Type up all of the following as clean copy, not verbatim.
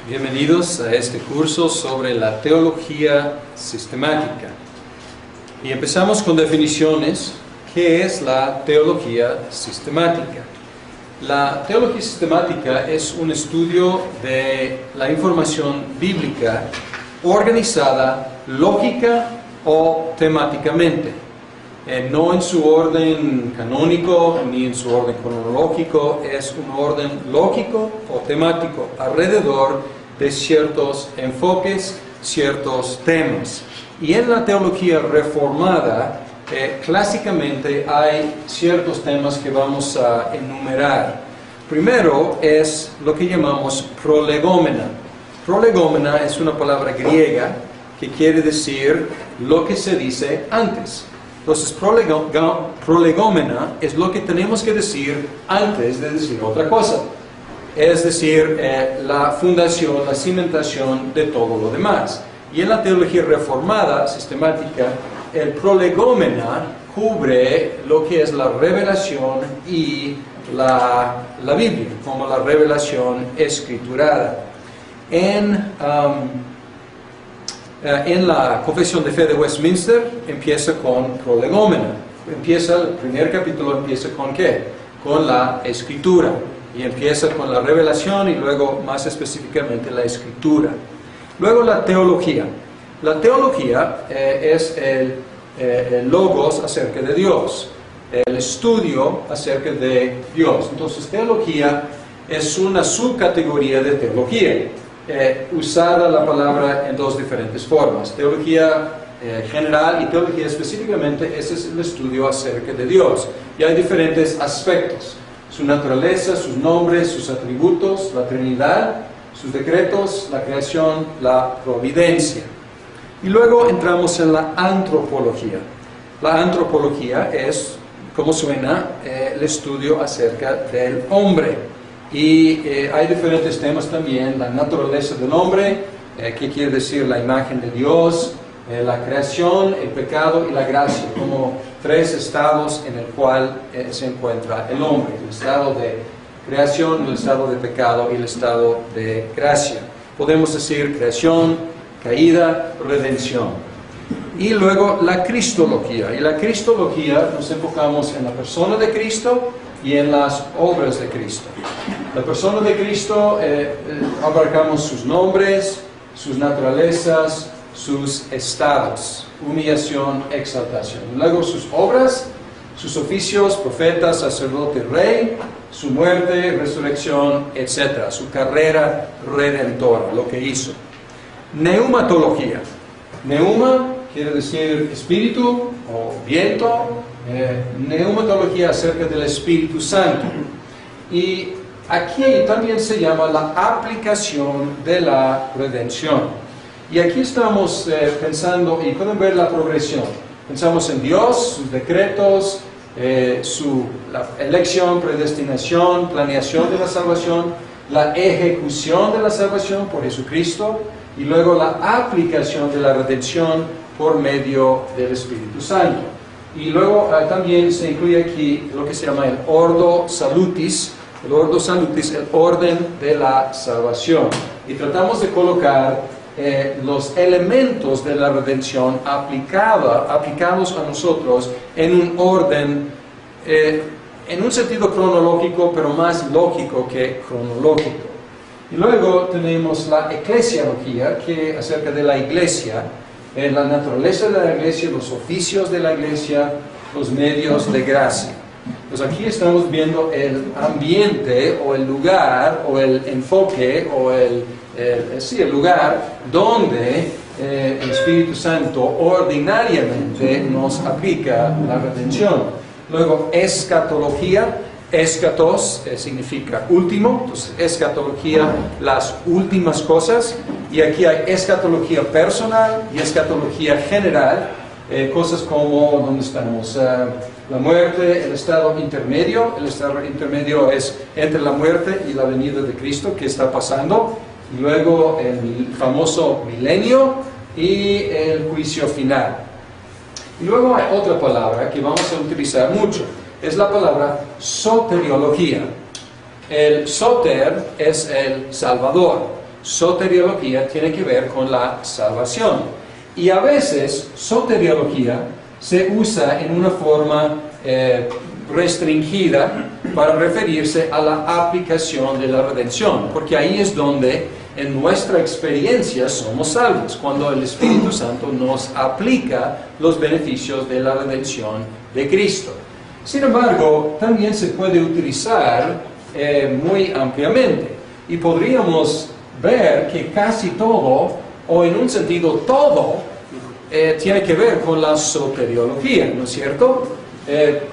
Bienvenidos a este curso sobre la teología sistemática. Y empezamos con definiciones. ¿Qué es la teología sistemática? La teología sistemática es un estudio de la información bíblica organizada lógica o temáticamente. No en su orden canónico ni en su orden cronológico, es un orden lógico o temático alrededor de ciertos enfoques, ciertos temas. Y en la teología reformada, clásicamente hay ciertos temas que vamos a enumerar. Primero es lo que llamamos prolegómena. Prolegómena es una palabra griega que quiere decir lo que se dice antes. Entonces, prolegómena es lo que tenemos que decir antes de decir otra cosa. Es decir, la fundación, la cimentación de todo lo demás. Y en la teología reformada, sistemática, el prolegómena cubre lo que es la revelación y la Biblia, como la revelación escriturada. En la Confesión de Fe de Westminster empieza con prolegómena. El primer capítulo empieza con ¿qué? Con la escritura. Y empieza con la revelación y luego más específicamente la escritura. Luego la teología. La teología es el logos acerca de Dios. El estudio acerca de Dios. Entonces teología es una subcategoría de teología. Usada la palabra en dos diferentes formas. Teología general y teología específicamente, ese es el estudio acerca de Dios. Y hay diferentes aspectos. Su naturaleza, sus nombres, sus atributos, la Trinidad, sus decretos, la creación, la providencia. Y luego entramos en la antropología. La antropología es, como suena, el estudio acerca del hombre. Y hay diferentes temas también, la naturaleza del hombre, ¿qué quiere decir la imagen de Dios? La creación, el pecado y la gracia, como tres estados en el cual se encuentra el hombre. El estado de creación, el estado de pecado y el estado de gracia. Podemos decir creación, caída, redención. Y luego la cristología. Y la cristología nos enfocamos en la persona de Cristo y en las obras de Cristo. La persona de Cristo, abarcamos sus nombres, sus naturalezas, sus estados, humillación, exaltación. Luego sus obras, sus oficios, profeta, sacerdote, rey, su muerte, resurrección, etc. Su carrera redentora, lo que hizo. Neumatología. Neuma quiere decir espíritu o viento. Neumatología acerca del Espíritu Santo. Y aquí también se llama la aplicación de la redención. Y aquí estamos pensando, y pueden ver la progresión. Pensamos en Dios, sus decretos, la elección, predestinación, planeación de la salvación, la ejecución de la salvación por Jesucristo, y luego la aplicación de la redención por medio del Espíritu Santo. Y luego también se incluye aquí lo que se llama el ordo salutis. El ordo salutis, el orden de la salvación. Y tratamos de colocar los elementos de la redención aplicados a nosotros en un orden, en un sentido cronológico, pero más lógico que cronológico. Y luego tenemos la eclesiología, que acerca de la iglesia, la naturaleza de la iglesia, los oficios de la iglesia, los medios de gracia. Pues aquí estamos viendo el ambiente o el lugar o el enfoque o el lugar donde el Espíritu Santo ordinariamente nos aplica la redención. Luego escatología. Escatos significa último, entonces escatología, las últimas cosas, y aquí hay escatología personal y escatología general, cosas como donde estamos, la muerte, el estado intermedio es entre la muerte y la venida de Cristo que está pasando, y luego el famoso milenio y el juicio final. Y luego hay otra palabra que vamos a utilizar mucho. Es la palabra soteriología. El soter es el Salvador. Soteriología tiene que ver con la salvación. Y a veces soteriología se usa en una forma restringida para referirse a la aplicación de la redención, porque ahí es donde en nuestra experiencia somos salvos, cuando el Espíritu Santo nos aplica los beneficios de la redención de Cristo. Sin embargo, también se puede utilizar muy ampliamente, y podríamos ver que casi todo, o en un sentido todo, tiene que ver con la soteriología, ¿no es cierto?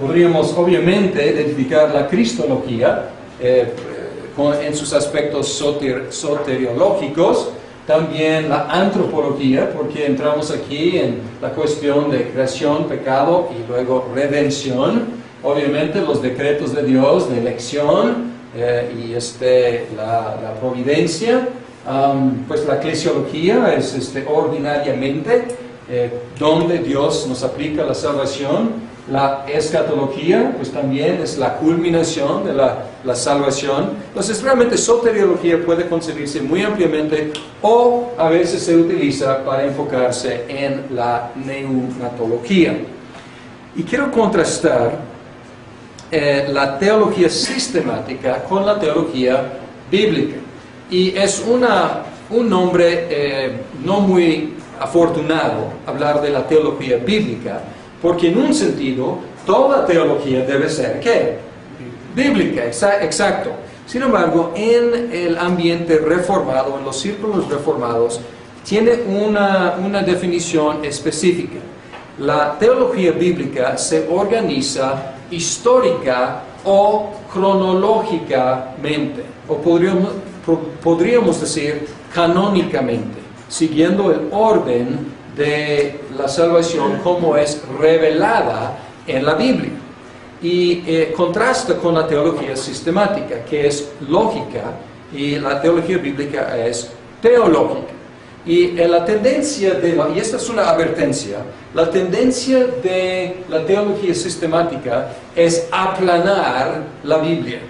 Podríamos obviamente identificar la cristología en sus aspectos soteriológicos, también la antropología, porque entramos aquí en la cuestión de creación, pecado y luego redención, obviamente los decretos de Dios, de elección y la providencia. Pues la eclesiología es ordinariamente donde Dios nos aplica la salvación. La escatología pues también es la culminación de la salvación. Entonces realmente soteriología puede concebirse muy ampliamente, o a veces se utiliza para enfocarse en la neonatología. Y quiero contrastar la teología sistemática con la teología bíblica. Y es un nombre no muy afortunado hablar de la teología bíblica, porque en un sentido toda teología debe ser ¿qué? Bíblica, exacto. Sin embargo, en el ambiente reformado, en los círculos reformados, tiene una definición específica. La teología bíblica se organiza histórica o cronológicamente, o podríamos decir canónicamente, siguiendo el orden de la salvación como es revelada en la Biblia. Y contrasta con la teología sistemática, que es lógica, y la teología bíblica es teológica. Y la tendencia y esta es una advertencia, la tendencia de la teología sistemática es aplanar la Biblia,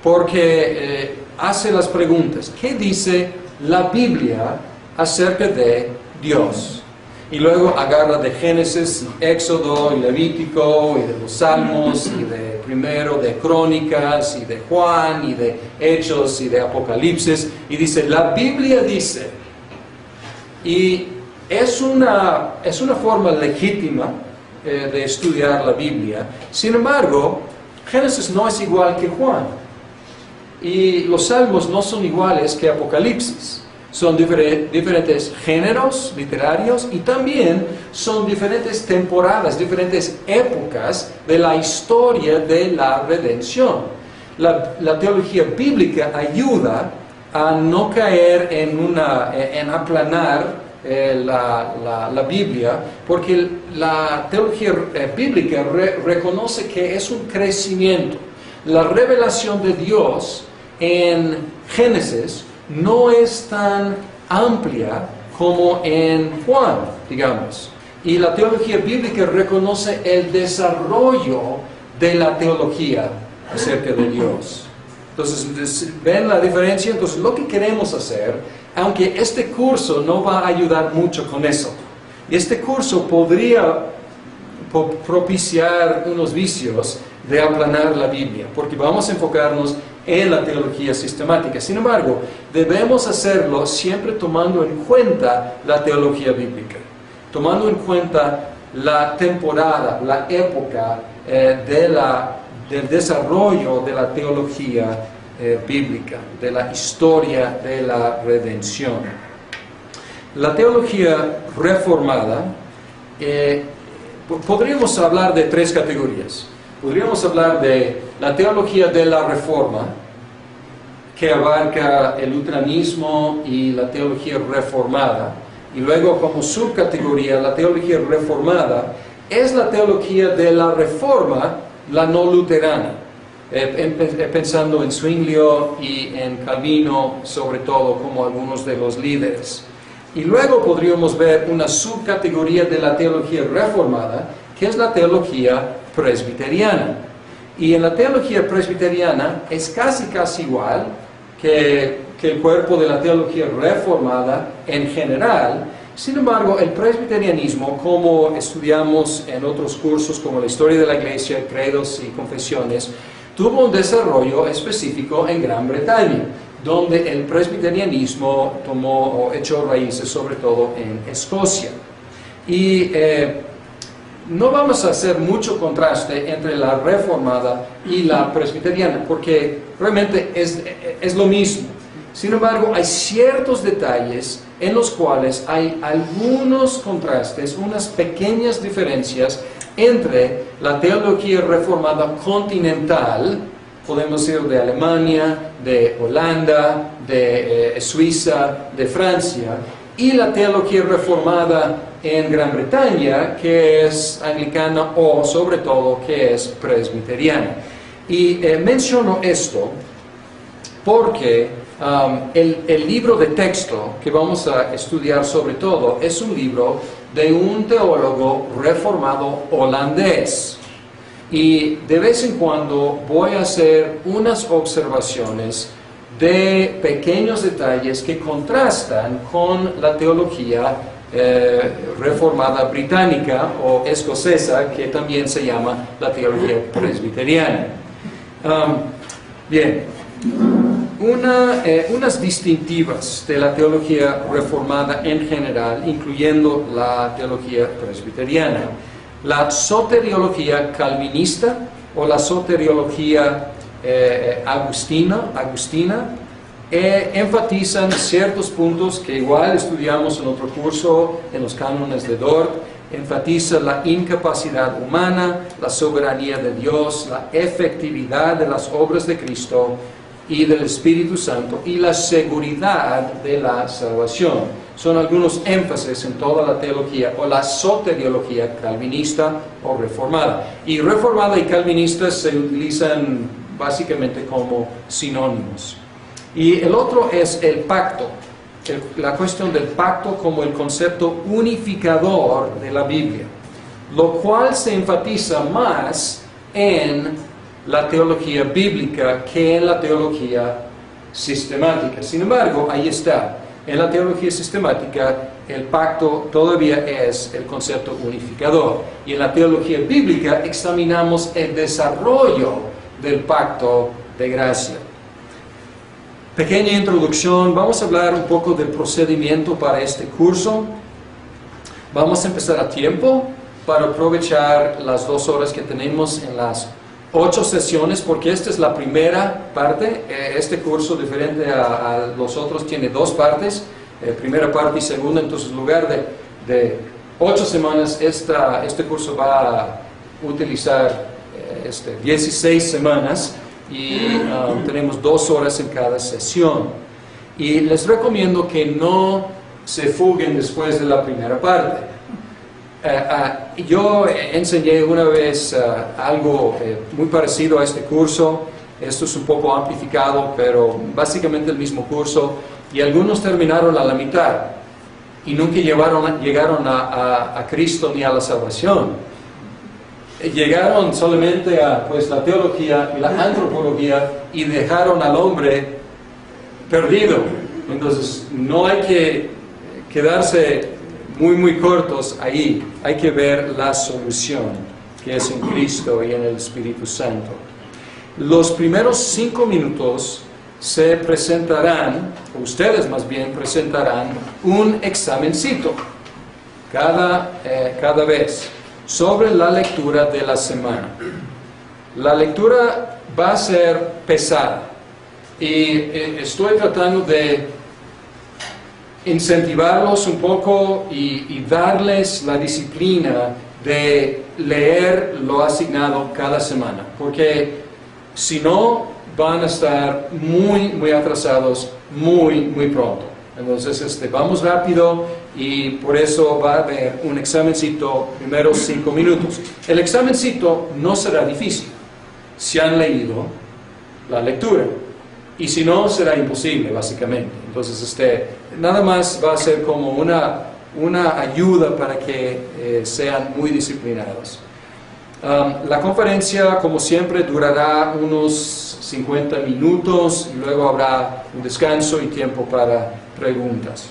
porque hace las preguntas: ¿qué dice la Biblia acerca de Dios? Y luego agarra de Génesis, Éxodo y Levítico, y de los Salmos, y de primero de Crónicas, y de Juan, y de Hechos, y de Apocalipsis, y dice, la Biblia dice. Y es una forma legítima de estudiar la Biblia. Sin embargo, Génesis no es igual que Juan, y los Salmos no son iguales que Apocalipsis. Son diferentes géneros literarios, y también son diferentes temporadas, diferentes épocas de la historia de la redención. La teología bíblica ayuda a no caer en aplanar la Biblia, porque la teología bíblica reconoce que es un crecimiento. La revelación de Dios en Génesis no es tan amplia como en Juan, digamos. Y la teología bíblica reconoce el desarrollo de la teología acerca de Dios. Entonces, ¿ven la diferencia? Entonces, lo que queremos hacer, aunque este curso no va a ayudar mucho con eso, este curso podría propiciar unos vicios de aplanar la Biblia, porque vamos a enfocarnos en la teología sistemática. Sin embargo, debemos hacerlo siempre tomando en cuenta la teología bíblica, tomando en cuenta la temporada, la época del desarrollo de la teología bíblica, de la historia de la redención. La teología reformada, podríamos hablar de tres categorías. Podríamos hablar de la teología de la Reforma, que abarca el luteranismo y la teología reformada. Y luego, como subcategoría, la teología reformada es la teología de la Reforma, la no luterana, pensando en Zwinglio y en Calvino, sobre todo, como algunos de los líderes. Y luego podríamos ver una subcategoría de la teología reformada, que es la teología presbiteriana. Y en la teología presbiteriana es casi igual que que el cuerpo de la teología reformada en general. Sin embargo, el presbiterianismo, como estudiamos en otros cursos como la historia de la Iglesia, credos y confesiones, tuvo un desarrollo específico en Gran Bretaña, donde el presbiterianismo tomó o echó raíces sobre todo en Escocia. Y no vamos a hacer mucho contraste entre la reformada y la presbiteriana, porque realmente es lo mismo. Sin embargo, hay ciertos detalles en los cuales hay algunos contrastes, unas pequeñas diferencias entre la teología reformada continental, podemos decir de Alemania, de Holanda, de Suiza, de Francia, y la teología reformada en Gran Bretaña, que es anglicana o sobre todo que es presbiteriana. Y menciono esto porque el libro de texto que vamos a estudiar sobre todo es un libro de un teólogo reformado holandés. Y de vez en cuando voy a hacer unas observaciones de pequeños detalles que contrastan con la teología reformada británica o escocesa, que también se llama la teología presbiteriana. Bien, unas distintivas de la teología reformada en general, incluyendo la teología presbiteriana. La soteriología calvinista o la soteriología agustina enfatizan ciertos puntos que igual estudiamos en otro curso, en los cánones de Dort. Enfatiza la incapacidad humana, la soberanía de Dios, la efectividad de las obras de Cristo y del Espíritu Santo y la seguridad de la salvación. Son algunos énfasis en toda la teología o la soteriología calvinista o reformada. Y reformada y calvinista se utilizan básicamente como sinónimos. Y el otro es el pacto, la cuestión del pacto como el concepto unificador de la Biblia, lo cual se enfatiza más en la teología bíblica que en la teología sistemática. Sin embargo, ahí está. En la teología sistemática, el pacto todavía es el concepto unificador. Y en la teología bíblica examinamos el desarrollo del pacto de gracia. Pequeña introducción, vamos a hablar un poco del procedimiento para este curso. Vamos a empezar a tiempo para aprovechar las 2 horas que tenemos en las 8 sesiones, porque esta es la primera parte. Este curso, diferente a los otros, tiene 2 partes, primera parte y segunda. Entonces, en lugar de 8 semanas, este curso va a utilizar 16 semanas y tenemos 2 horas en cada sesión. Y les recomiendo que no se fuguen después de la primera parte. Yo enseñé una vez algo muy parecido a este curso. Esto es un poco amplificado, pero básicamente el mismo curso, y algunos terminaron a la mitad y nunca llegaron a Cristo ni a la salvación. Llegaron solamente a la teología y la antropología y dejaron al hombre perdido. Entonces no hay que quedarse muy cortos ahí. Hay que ver la solución, que es en Cristo y en el Espíritu Santo. Los primeros 5 minutos se presentarán, o ustedes más bien presentarán, un examencito cada vez sobre la lectura de la semana. La lectura va a ser pesada y estoy tratando de incentivarlos un poco y darles la disciplina de leer lo asignado cada semana, porque si no van a estar muy atrasados muy pronto. Entonces vamos rápido y por eso va a haber un examencito primeros 5 minutos. El examencito no será difícil si han leído la lectura, y si no será imposible básicamente. Entonces nada más va a ser como una ayuda para que sean muy disciplinados. La conferencia, como siempre, durará unos 50 minutos y luego habrá un descanso y tiempo para preguntas.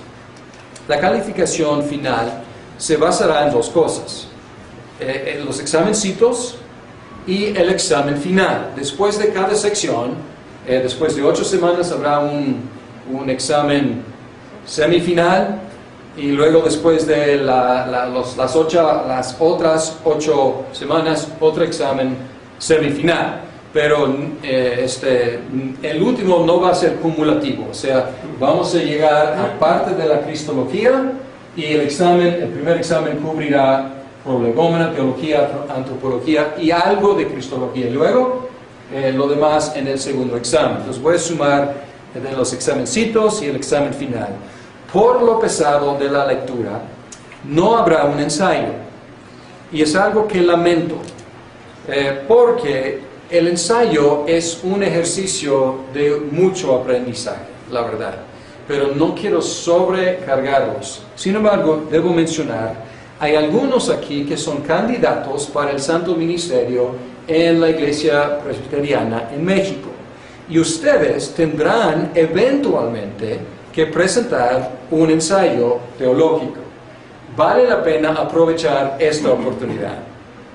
La calificación final se basará en dos cosas: en los examencitos y el examen final. Después de cada sección, después de 8 semanas habrá un examen semifinal, y luego después de las otras 8 semanas otro examen semifinal. Pero el último no va a ser cumulativo, o sea, vamos a llegar a parte de la cristología, y el primer examen cubrirá prolegómena, teología, antropología y algo de cristología. Luego lo demás en el segundo examen. Entonces voy a sumar de los examencitos y el examen final. Por lo pesado de la lectura, no habrá un ensayo. Y es algo que lamento, porque el ensayo es un ejercicio de mucho aprendizaje, la verdad. Pero no quiero sobrecargarlos. Sin embargo, debo mencionar, hay algunos aquí que son candidatos para el Santo Ministerio en la Iglesia Presbiteriana en México. Y ustedes tendrán eventualmente que presentar un ensayo teológico. Vale la pena aprovechar esta oportunidad.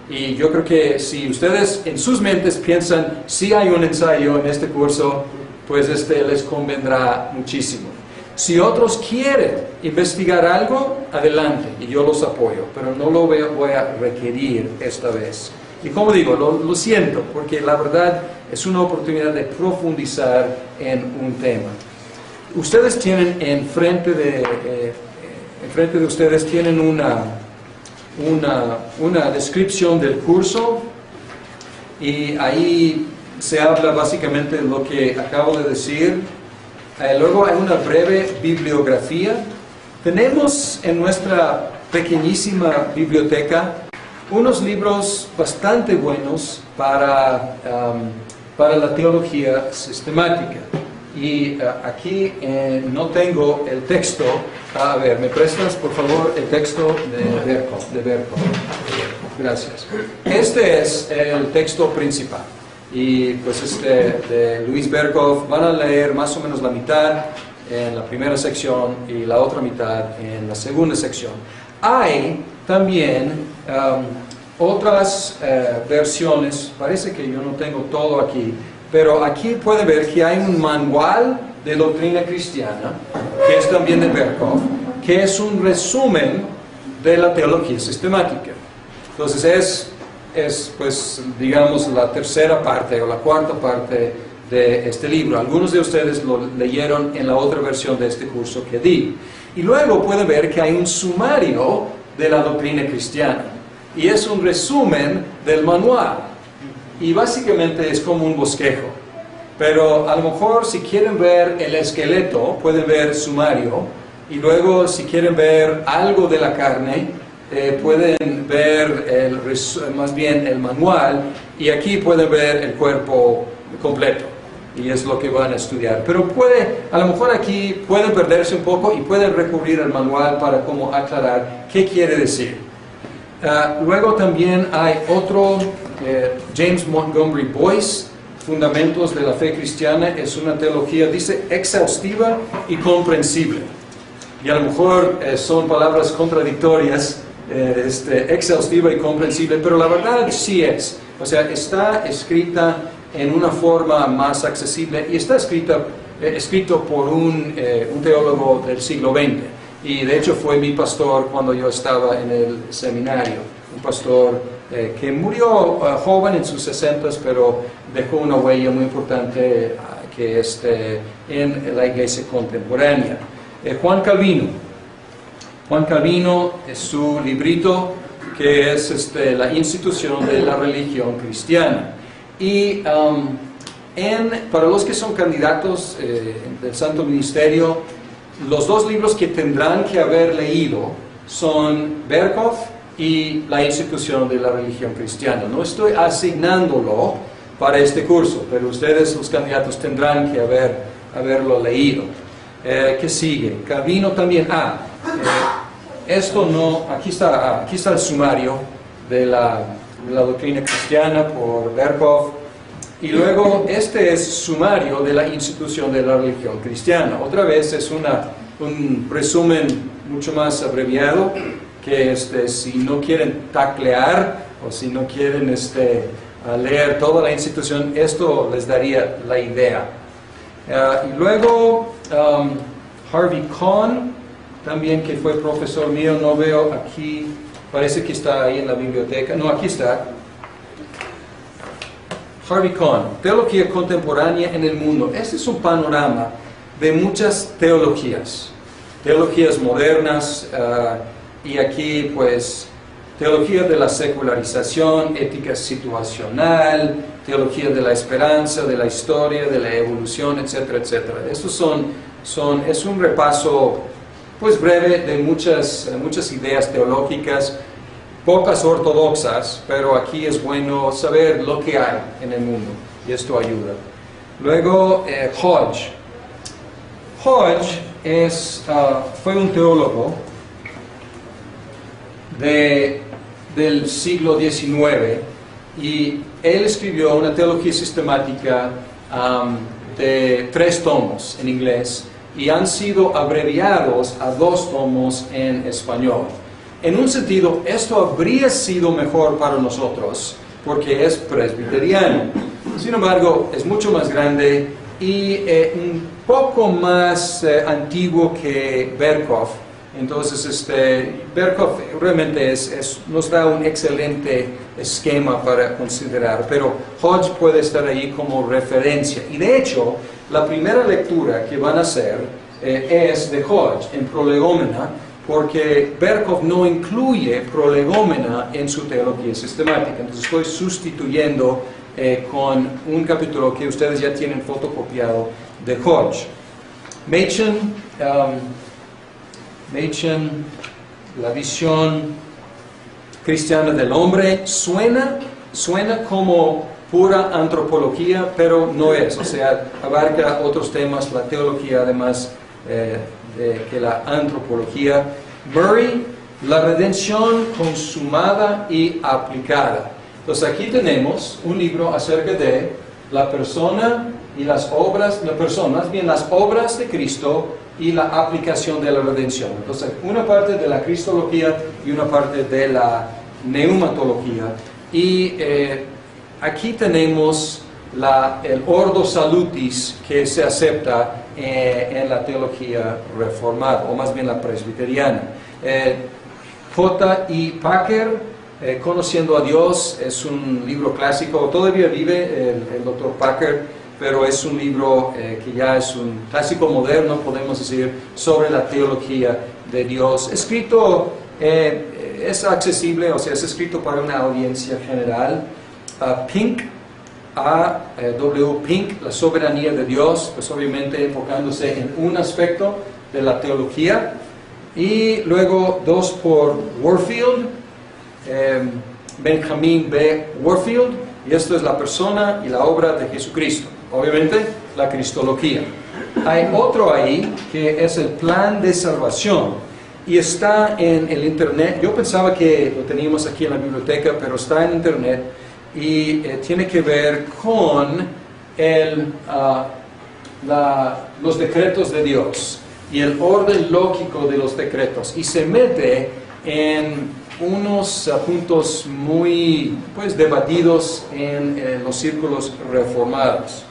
Y yo creo que si ustedes en sus mentes piensan, si hay un ensayo en este curso, pues les convendrá muchísimo. Si otros quieren investigar algo, adelante, y yo los apoyo, pero no lo voy a requerir esta vez. Y como digo, lo siento, porque la verdad es una oportunidad de profundizar en un tema. Ustedes tienen enfrente de ustedes tienen una descripción del curso, y ahí se habla básicamente de lo que acabo de decir. Luego hay una breve bibliografía. Tenemos en nuestra pequeñísima biblioteca unos libros bastante buenos para la teología sistemática. Y aquí no tengo el texto. A ver, ¿me prestas por favor el texto de Berkhof? Gracias. Este es el texto principal. Y pues de Luis Berkhof van a leer más o menos la mitad en la primera sección y la otra mitad en la segunda sección. Hay también otras versiones, parece que yo no tengo todo aquí, pero aquí pueden ver que hay un manual de doctrina cristiana, que es también de Berkhof, que es un resumen de la teología sistemática. Entonces es pues digamos la tercera parte o la cuarta parte de este libro. Algunos de ustedes lo leyeron en la otra versión de este curso que di. Y luego pueden ver que hay un sumario de la doctrina cristiana, y es un resumen del manual, y básicamente es como un bosquejo. Pero a lo mejor si quieren ver el esqueleto, pueden ver sumario, y luego si quieren ver algo de la carne, pueden ver más bien el manual, y aquí pueden ver el cuerpo completo, y es lo que van a estudiar. Pero a lo mejor aquí pueden perderse un poco y pueden recurrir al manual para como aclarar qué quiere decir. Luego también hay otro, James Montgomery Boyce, Fundamentos de la Fe Cristiana. Es una teología, dice, exhaustiva y comprensible. Y a lo mejor son palabras contradictorias, exhaustiva y comprensible, pero la verdad sí es. O sea, está escrita en una forma más accesible, y está escrito por un teólogo del siglo XX. Y de hecho fue mi pastor cuando yo estaba en el seminario. Un pastor que murió joven en sus 60s, pero dejó una huella muy importante en la iglesia contemporánea. Juan Calvino. Juan Calvino es su librito, que es la institución de la religión cristiana. Y para los que son candidatos del Santo Ministerio, los dos libros que tendrán que haber leído son Berkhof y la institución de la religión cristiana. No estoy asignándolo para este curso, pero ustedes, los candidatos, tendrán que haberlo leído. ¿Qué sigue? Calvino también. Esto no, aquí está el sumario de la la doctrina cristiana por Berkhoff. Y luego este es sumario de la institución de la religión cristiana. Otra vez es un resumen mucho más abreviado que si no quieren taclear o si no quieren leer toda la institución, esto les daría la idea. Y luego Harvey Cohn, también que fue profesor mío, no veo aquí, parece que está ahí en la biblioteca, no, aquí está. Harvey Cohn, Teología Contemporánea en el Mundo. Este es un panorama de muchas teologías modernas, y aquí pues teología de la secularización, ética situacional, teología de la esperanza, de la historia, de la evolución, etcétera, etcétera. Estos es un repaso pues breve de muchas ideas teológicas, pocas ortodoxas, pero aquí es bueno saber lo que hay en el mundo, y esto ayuda. Luego, Hodge. Hodge fue un teólogo del siglo XIX, y él escribió una teología sistemática de 3 tomos en inglés, y han sido abreviados a 2 tomos en español. En un sentido, esto habría sido mejor para nosotros, porque es presbiteriano. Sin embargo, es mucho más grande y un poco más antiguo que Berkhoff. Entonces, Berkhoff realmente nos da un excelente esquema para considerar, pero Hodge puede estar ahí como referencia. Y de hecho, la primera lectura que van a hacer es de Hodge en Prolegómena, porque Berkhoff no incluye Prolegómena en su teología sistemática. Entonces estoy sustituyendo con un capítulo que ustedes ya tienen fotocopiado de Hodge. Machen, la visión cristiana del hombre, suena como pura antropología, pero no es. O sea, abarca otros temas, la teología además que la antropología. Murray, la redención consumada y aplicada. Entonces aquí tenemos un libro acerca de la persona y las obras, las obras de Cristo y la aplicación de la redención. Entonces una parte de la cristología y una parte de la neumatología. Y aquí tenemos el ordo salutis que se acepta en la teología reformada, o más bien la presbiteriana. J.I. Packer, Conociendo a Dios, es un libro clásico, todavía vive el Dr. Packer, pero es un libro que ya es un clásico moderno, podemos decir, sobre la teología de Dios. Escrito, es accesible, o sea, es escrito para una audiencia general. Pink, W. Pink, La soberanía de Dios, pues obviamente enfocándose en un aspecto de la teología. Y luego 2 por Warfield, Benjamin B. Warfield, y esto es la persona y la obra de Jesucristo, obviamente la cristología. Hay otro ahí que es el plan de salvación, y está en el internet. Yo pensaba que lo teníamos aquí en la biblioteca, pero está en internet, y tiene que ver con los decretos de Dios y el orden lógico de los decretos, y se mete en unos puntos muy debatidos en los círculos reformados.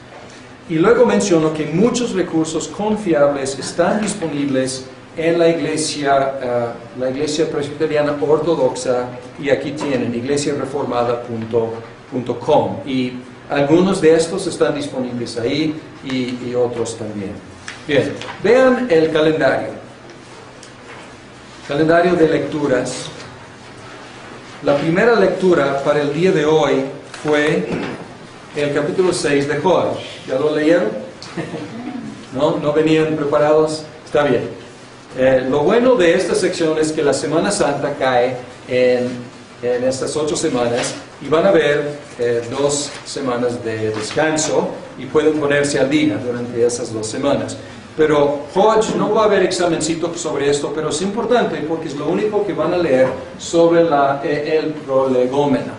Y luego menciono que muchos recursos confiables están disponibles en la iglesia presbiteriana ortodoxa, y aquí tienen iglesiareformada.com, y algunos de estos están disponibles ahí y otros también. Bien, vean el calendario de lecturas. La primera lectura para el día de hoy fue el capítulo 6 de Hodge. ¿Ya lo leyeron? ¿No venían preparados? Está bien. Lo bueno de esta sección es que la Semana Santa cae en estas 8 semanas, y van a haber 2 semanas de descanso, y pueden ponerse al día durante esas 2 semanas. Pero Hodge, no va a haber examencito sobre esto, pero es importante porque es lo único que van a leer sobre el prolegómena.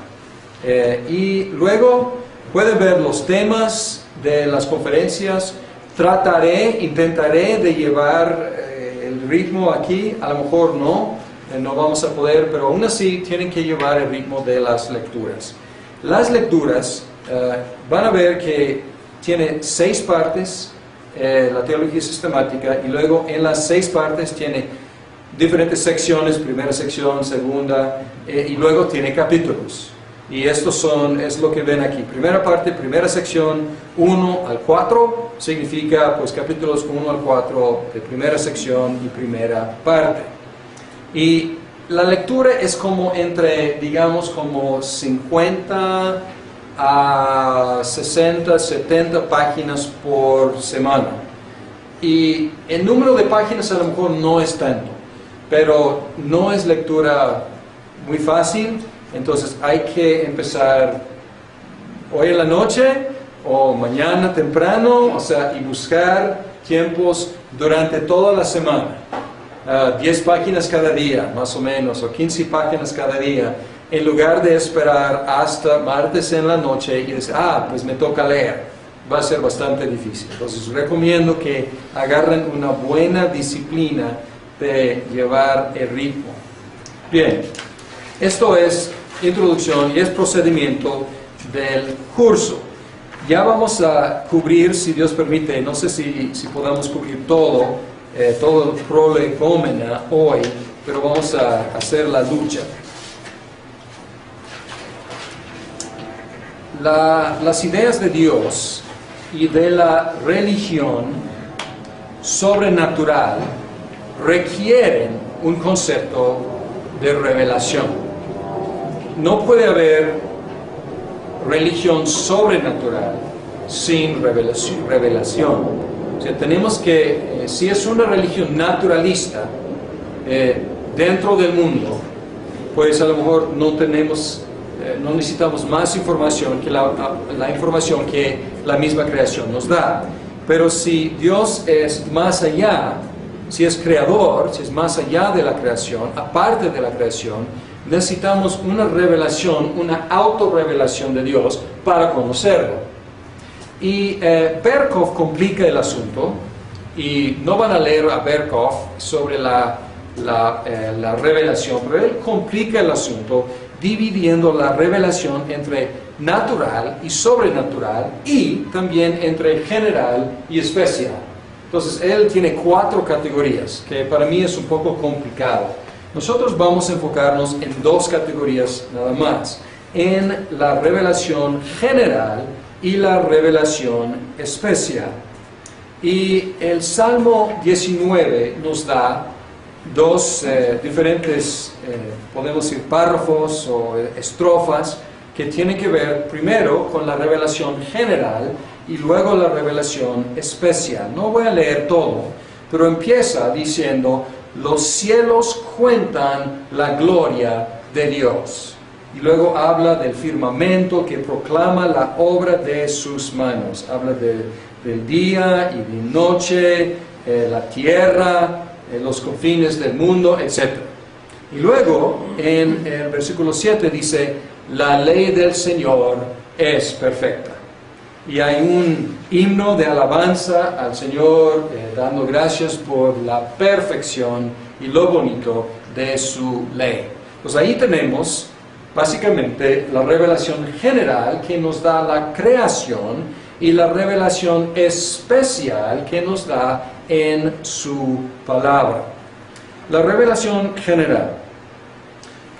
Y luego pueden ver los temas de las conferencias. Intentaré de llevar el ritmo aquí, a lo mejor no vamos a poder, pero aún así tienen que llevar el ritmo de las lecturas. Las lecturas van a ver que tiene 6 partes, la teología sistemática, y luego en las 6 partes tiene diferentes secciones, primera sección, segunda, y luego tiene capítulos. Y estos es lo que ven aquí. Primera parte, primera sección, 1 al 4, significa pues capítulos 1 al 4 de primera sección y primera parte. Y la lectura es como entre, digamos, como 50 a 60, 70 páginas por semana. Y el número de páginas a lo mejor no es tanto, pero no es lectura muy fácil. Entonces hay que empezar hoy en la noche o mañana temprano, y buscar tiempos durante toda la semana. 10 páginas cada día, más o menos, o 15 páginas cada día, en lugar de esperar hasta martes en la noche y decir, pues me toca leer. Va a ser bastante difícil. Entonces recomiendo que agarren una buena disciplina de llevar el ritmo. Bien, esto es introducción y es procedimiento del curso. Ya vamos a cubrir, si Dios permite, no sé si podamos cubrir todo el prolegómena hoy, pero vamos a hacer la lucha. Las ideas de Dios y de la religión sobrenatural requieren un concepto de revelación. No puede haber religión sobrenatural sin revelación. O sea, tenemos que, si es una religión naturalista dentro del mundo, pues a lo mejor no necesitamos más información que la información que la misma creación nos da. Pero si Dios es más allá, si es creador, si es más allá de la creación, aparte de la creación, necesitamos una revelación, una autorrevelación de Dios para conocerlo. Y Berkov complica el asunto, y no van a leer a Berkov sobre la revelación, pero él complica el asunto dividiendo la revelación entre natural y sobrenatural, y también entre general y especial. Entonces él tiene 4 categorías, que para mí es un poco complicado. Nosotros vamos a enfocarnos en 2 categorías nada más, en la revelación general y la revelación especial. Y el Salmo 19 nos da 2 diferentes, podemos decir, párrafos o estrofas que tienen que ver primero con la revelación general y luego la revelación especial. No voy a leer todo, pero empieza diciendo: los cielos cuentan la gloria de Dios. Y luego habla del firmamento que proclama la obra de sus manos. Habla del día y de noche, la tierra, los confines del mundo, etc. Y luego en el versículo 7 dice: la ley del Señor es perfecta. Y hay un himno de alabanza al Señor, dando gracias por la perfección y lo bonito de su ley. Pues ahí tenemos básicamente la revelación general que nos da la creación y la revelación especial que nos da en su palabra. La revelación general.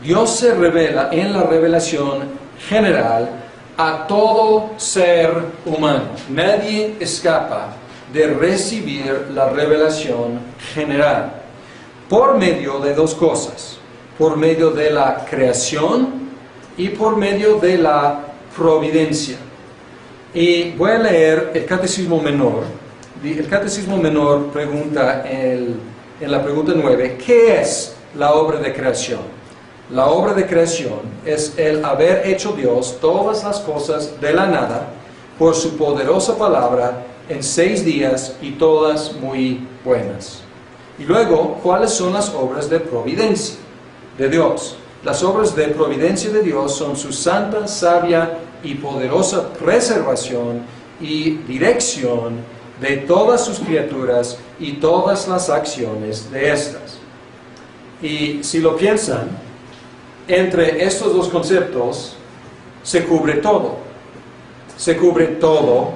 Dios se revela en la revelación general a todo ser humano. Nadie escapa de recibir la revelación general por medio de 2 cosas: por medio de la creación y por medio de la providencia. Y voy a leer el Catecismo Menor. El Catecismo Menor pregunta en la pregunta 9: ¿qué es la obra de creación? La obra de creación es el haber hecho Dios todas las cosas de la nada por su poderosa palabra en 6 días, y todas muy buenas. Y luego, ¿cuáles son las obras de providencia de Dios? Las obras de providencia de Dios son su santa, sabia y poderosa preservación y dirección de todas sus criaturas y todas las acciones de estas. Y si lo piensan, entre estos dos conceptos se cubre todo. Se cubre todo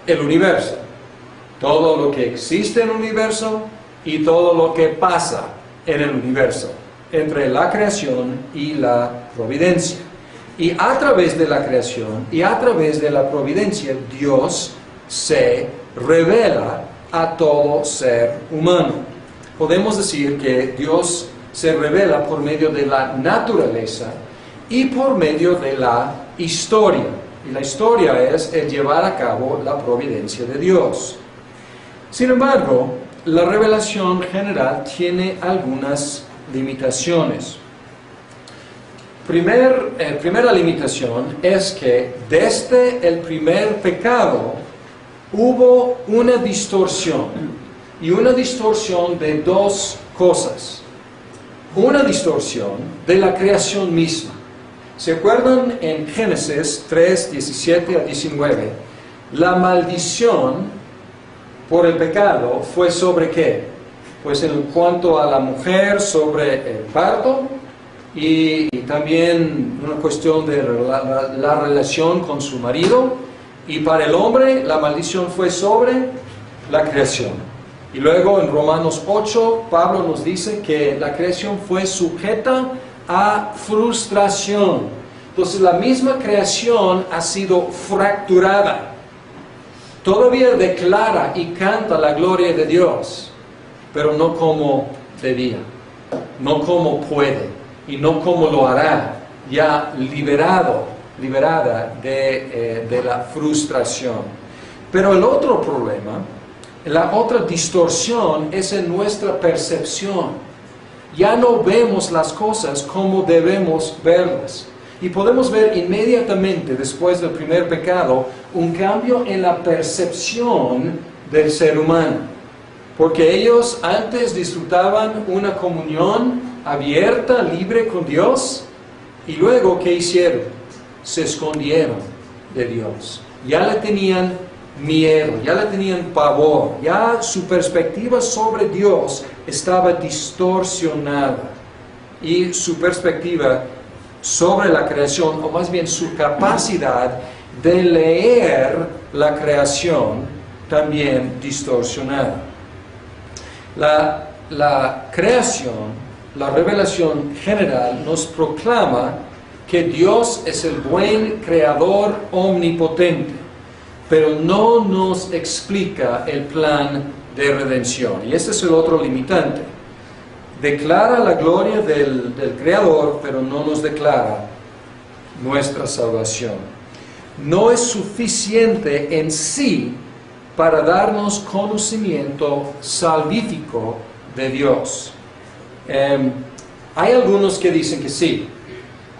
el universo. Todo lo que existe en el universo y todo lo que pasa en el universo, entre la creación y la providencia. Y a través de la creación y a través de la providencia, Dios se revela a todo ser humano. Podemos decir que Dios se revela por medio de la naturaleza y por medio de la historia. Y la historia es el llevar a cabo la providencia de Dios. Sin embargo, la revelación general tiene algunas limitaciones. Primera limitación es que desde el primer pecado hubo una distorsión, y una distorsión de dos cosas. Una distorsión de la creación misma. ¿Se acuerdan en Génesis 3, 17 a 19? La maldición por el pecado fue sobre ¿qué? Pues en cuanto a la mujer, sobre el parto, y también una cuestión de la relación con su marido, y para el hombre la maldición fue sobre la creación. Y luego en Romanos 8, Pablo nos dice que la creación fue sujeta a frustración. Entonces la misma creación ha sido fracturada. Todavía declara y canta la gloria de Dios, pero no como debía, no como puede, y no como lo hará, ya liberada de la frustración. Pero el otro problema, la otra distorsión es en nuestra percepción. Ya no vemos las cosas como debemos verlas. Y podemos ver inmediatamente después del primer pecado un cambio en la percepción del ser humano. Porque ellos antes disfrutaban una comunión abierta, libre con Dios, y luego ¿qué hicieron? Se escondieron de Dios. Ya le tenían miedo, ya le tenían pavor, ya su perspectiva sobre Dios estaba distorsionada. Y su perspectiva sobre la creación, o más bien su capacidad de leer la creación, también distorsionada. La creación, la revelación general, nos proclama que Dios es el buen creador omnipotente, pero no nos explica el plan de redención. Y este es el otro limitante. Declara la gloria del Creador, pero no nos declara nuestra salvación. No es suficiente en sí para darnos conocimiento salvífico de Dios. Hay algunos que dicen que sí.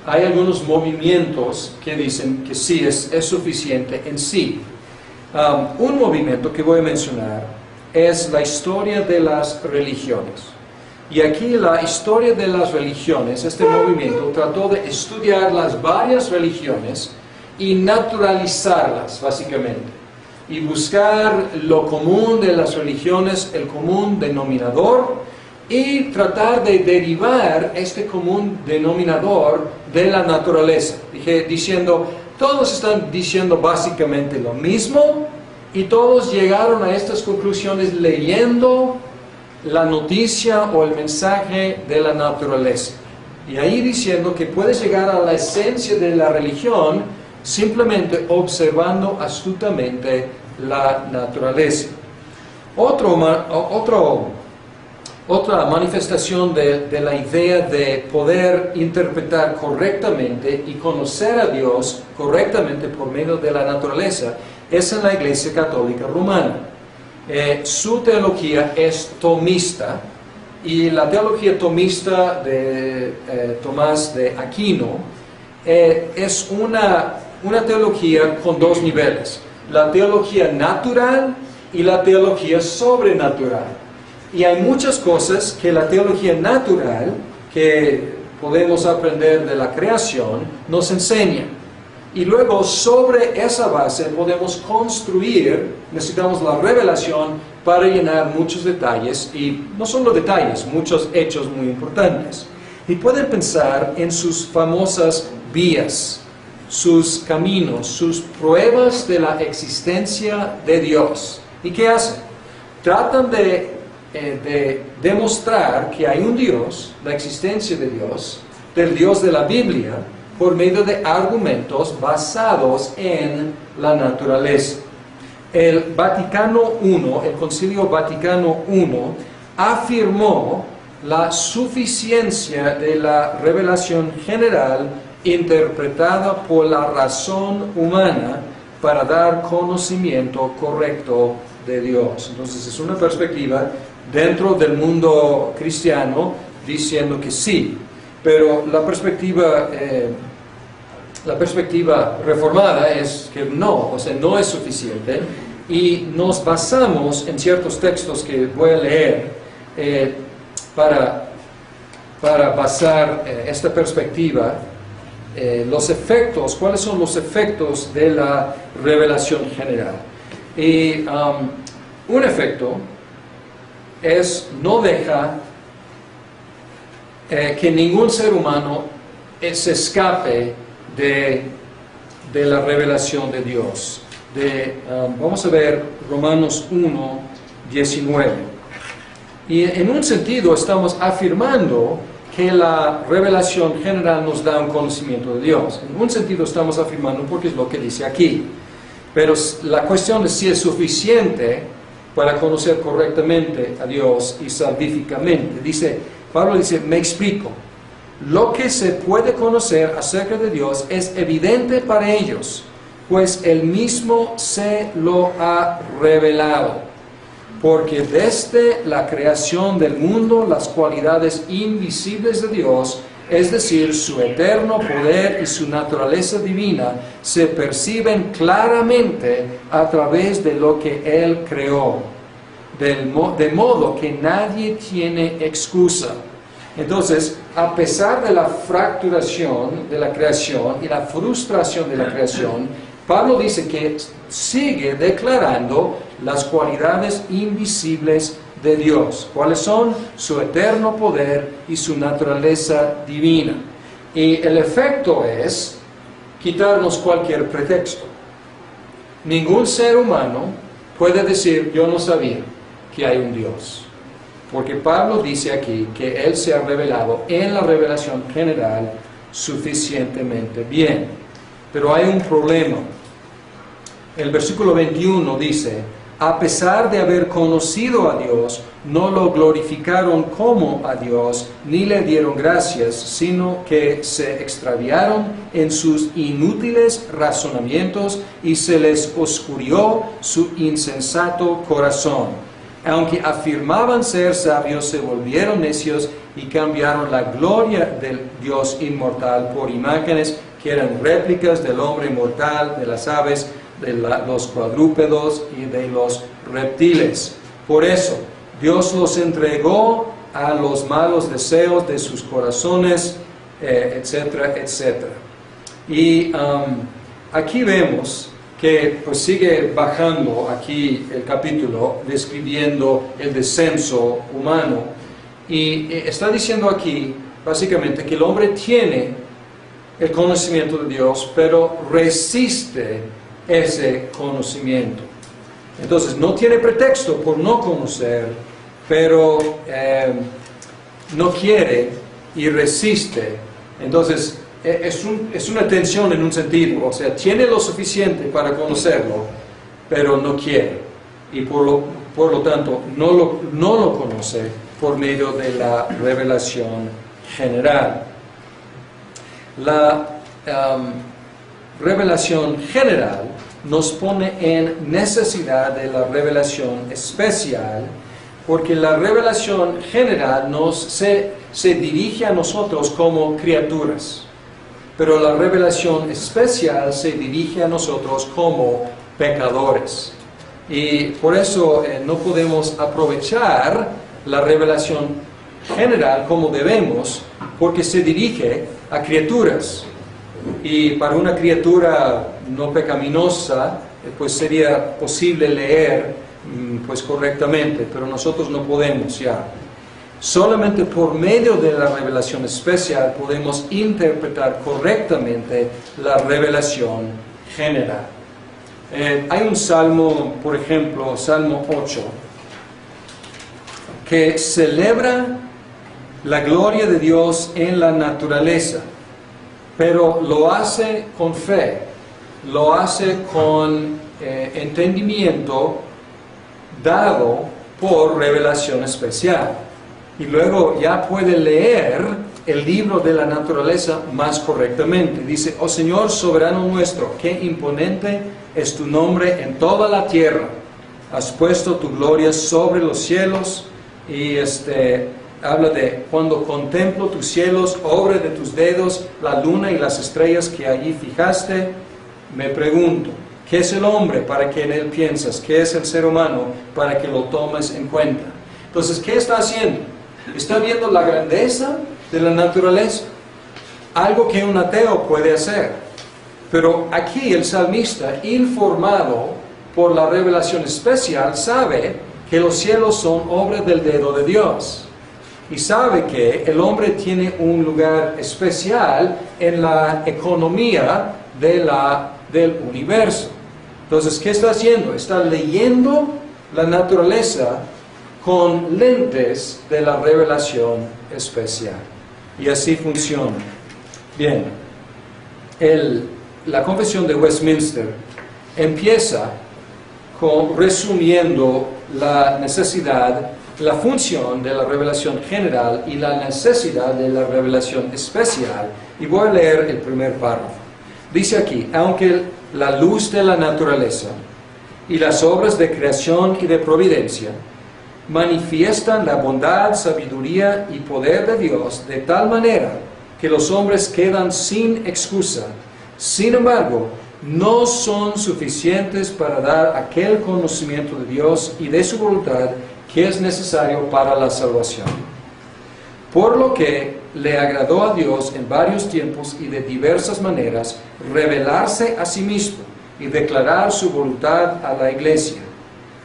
Hay algunos movimientos que dicen que sí, es suficiente en sí. Un movimiento que voy a mencionar es la historia de las religiones. Y aquí la historia de las religiones, este movimiento trató de estudiar las varias religiones y naturalizarlas, básicamente. Y buscar lo común de las religiones, el común denominador, y tratar de derivar este común denominador de la naturaleza. Diciendo, todos están diciendo básicamente lo mismo, y todos llegaron a estas conclusiones leyendo la noticia o el mensaje de la naturaleza. Y ahí diciendo que puedes llegar a la esencia de la religión simplemente observando astutamente la naturaleza. Otra manifestación de la idea de poder interpretar correctamente y conocer a Dios correctamente por medio de la naturaleza es en la Iglesia Católica Romana. Su teología es tomista, y la teología tomista de Tomás de Aquino es una teología con dos niveles: la teología natural y la teología sobrenatural. Y hay muchas cosas que la teología natural, que podemos aprender de la creación, nos enseña. Y luego sobre esa base podemos construir, necesitamos la revelación para llenar muchos detalles, y no solo detalles, muchos hechos muy importantes. Y pueden pensar en sus famosas vías, sus caminos, sus pruebas de la existencia de Dios. ¿Y qué hacen? Tratan de demostrar que hay un Dios, la existencia de Dios, del Dios de la Biblia, por medio de argumentos basados en la naturaleza. El Vaticano I, el Concilio Vaticano I, afirmó la suficiencia de la revelación general interpretada por la razón humana para dar conocimiento correcto de Dios. Entonces es una perspectiva dentro del mundo cristiano diciendo que sí, pero la perspectiva reformada es que no, o sea, no es suficiente, y nos basamos en ciertos textos que voy a leer para basar esta perspectiva, los efectos, cuáles son los efectos de la revelación general. Y un efecto no deja que ningún ser humano se escape de la revelación de Dios. Vamos a ver Romanos 1, 19. Y en un sentido estamos afirmando que la revelación general nos da un conocimiento de Dios. En un sentido estamos afirmando porque es lo que dice aquí. Pero la cuestión es si es suficiente para conocer correctamente a Dios y salvíficamente. Pablo dice, me explico. Lo que se puede conocer acerca de Dios es evidente para ellos, pues Él mismo se lo ha revelado. Porque desde la creación del mundo, las cualidades invisibles de Dios, es decir, su eterno poder y su naturaleza divina, se perciben claramente a través de lo que Él creó, de modo que nadie tiene excusa. Entonces, a pesar de la fracturación de la creación y la frustración de la creación, Pablo dice que sigue declarando las cualidades invisibles de Dios. ¿Cuáles son? Su eterno poder y su naturaleza divina. Y el efecto es quitarnos cualquier pretexto. Ningún ser humano puede decir, yo no sabía que hay un Dios. Porque Pablo dice aquí que Él se ha revelado en la revelación general suficientemente bien. Pero hay un problema. El versículo 21 dice, a pesar de haber conocido a Dios, no lo glorificaron como a Dios, ni le dieron gracias, sino que se extraviaron en sus inútiles razonamientos y se les oscurió su insensato corazón. Aunque afirmaban ser sabios, se volvieron necios y cambiaron la gloria del Dios inmortal por imágenes que eran réplicas del hombre mortal, de las aves, de los cuadrúpedos y de los reptiles. Por eso, Dios los entregó a los malos deseos de sus corazones, etcétera, etcétera. Y aquí vemos que pues sigue bajando aquí el capítulo, describiendo el descenso humano, y está diciendo aquí, básicamente, que el hombre tiene el conocimiento de Dios, pero resiste ese conocimiento. Entonces, no tiene pretexto por no conocer, pero no quiere y resiste. Entonces, es una tensión en un sentido, o sea, tiene lo suficiente para conocerlo, pero no quiere, y por lo tanto no lo conoce por medio de la revelación general. La revelación general nos pone en necesidad de la revelación especial, porque la revelación general se dirige a nosotros como criaturas. Pero la revelación especial se dirige a nosotros como pecadores. Y por eso no podemos aprovechar la revelación general como debemos, porque se dirige a criaturas. Y para una criatura no pecaminosa, pues sería posible leer pues correctamente, pero nosotros no podemos ya. Solamente por medio de la revelación especial podemos interpretar correctamente la revelación general. Hay un salmo, por ejemplo, Salmo 8, que celebra la gloria de Dios en la naturaleza, pero lo hace con fe, lo hace con entendimiento dado por revelación especial. Y luego ya puede leer el libro de la naturaleza más correctamente. Dice: oh Señor soberano nuestro, qué imponente es tu nombre en toda la tierra. Has puesto tu gloria sobre los cielos. Y habla de cuando contemplo tus cielos, obra de tus dedos, la luna y las estrellas que allí fijaste. Me pregunto, ¿qué es el hombre para que en él piensas? ¿Qué es el ser humano para que lo tomes en cuenta? Entonces, ¿qué está haciendo? Está viendo la grandeza de la naturaleza, algo que un ateo puede hacer. Pero aquí el salmista, informado por la revelación especial, sabe que los cielos son obra del dedo de Dios. Y sabe que el hombre tiene un lugar especial en la economía del universo. Entonces, ¿qué está haciendo? Está leyendo la naturaleza con lentes de la revelación especial. Y así funciona. Bien, la Confesión de Westminster empieza resumiendo la necesidad, la función de la revelación general y la necesidad de la revelación especial. Y voy a leer el primer párrafo. Dice aquí: aunque la luz de la naturaleza y las obras de creación y de providencia manifiestan la bondad, sabiduría y poder de Dios de tal manera que los hombres quedan sin excusa, sin embargo, no son suficientes para dar aquel conocimiento de Dios y de su voluntad que es necesario para la salvación. Por lo que le agradó a Dios en varios tiempos y de diversas maneras revelarse a sí mismo y declarar su voluntad a la iglesia.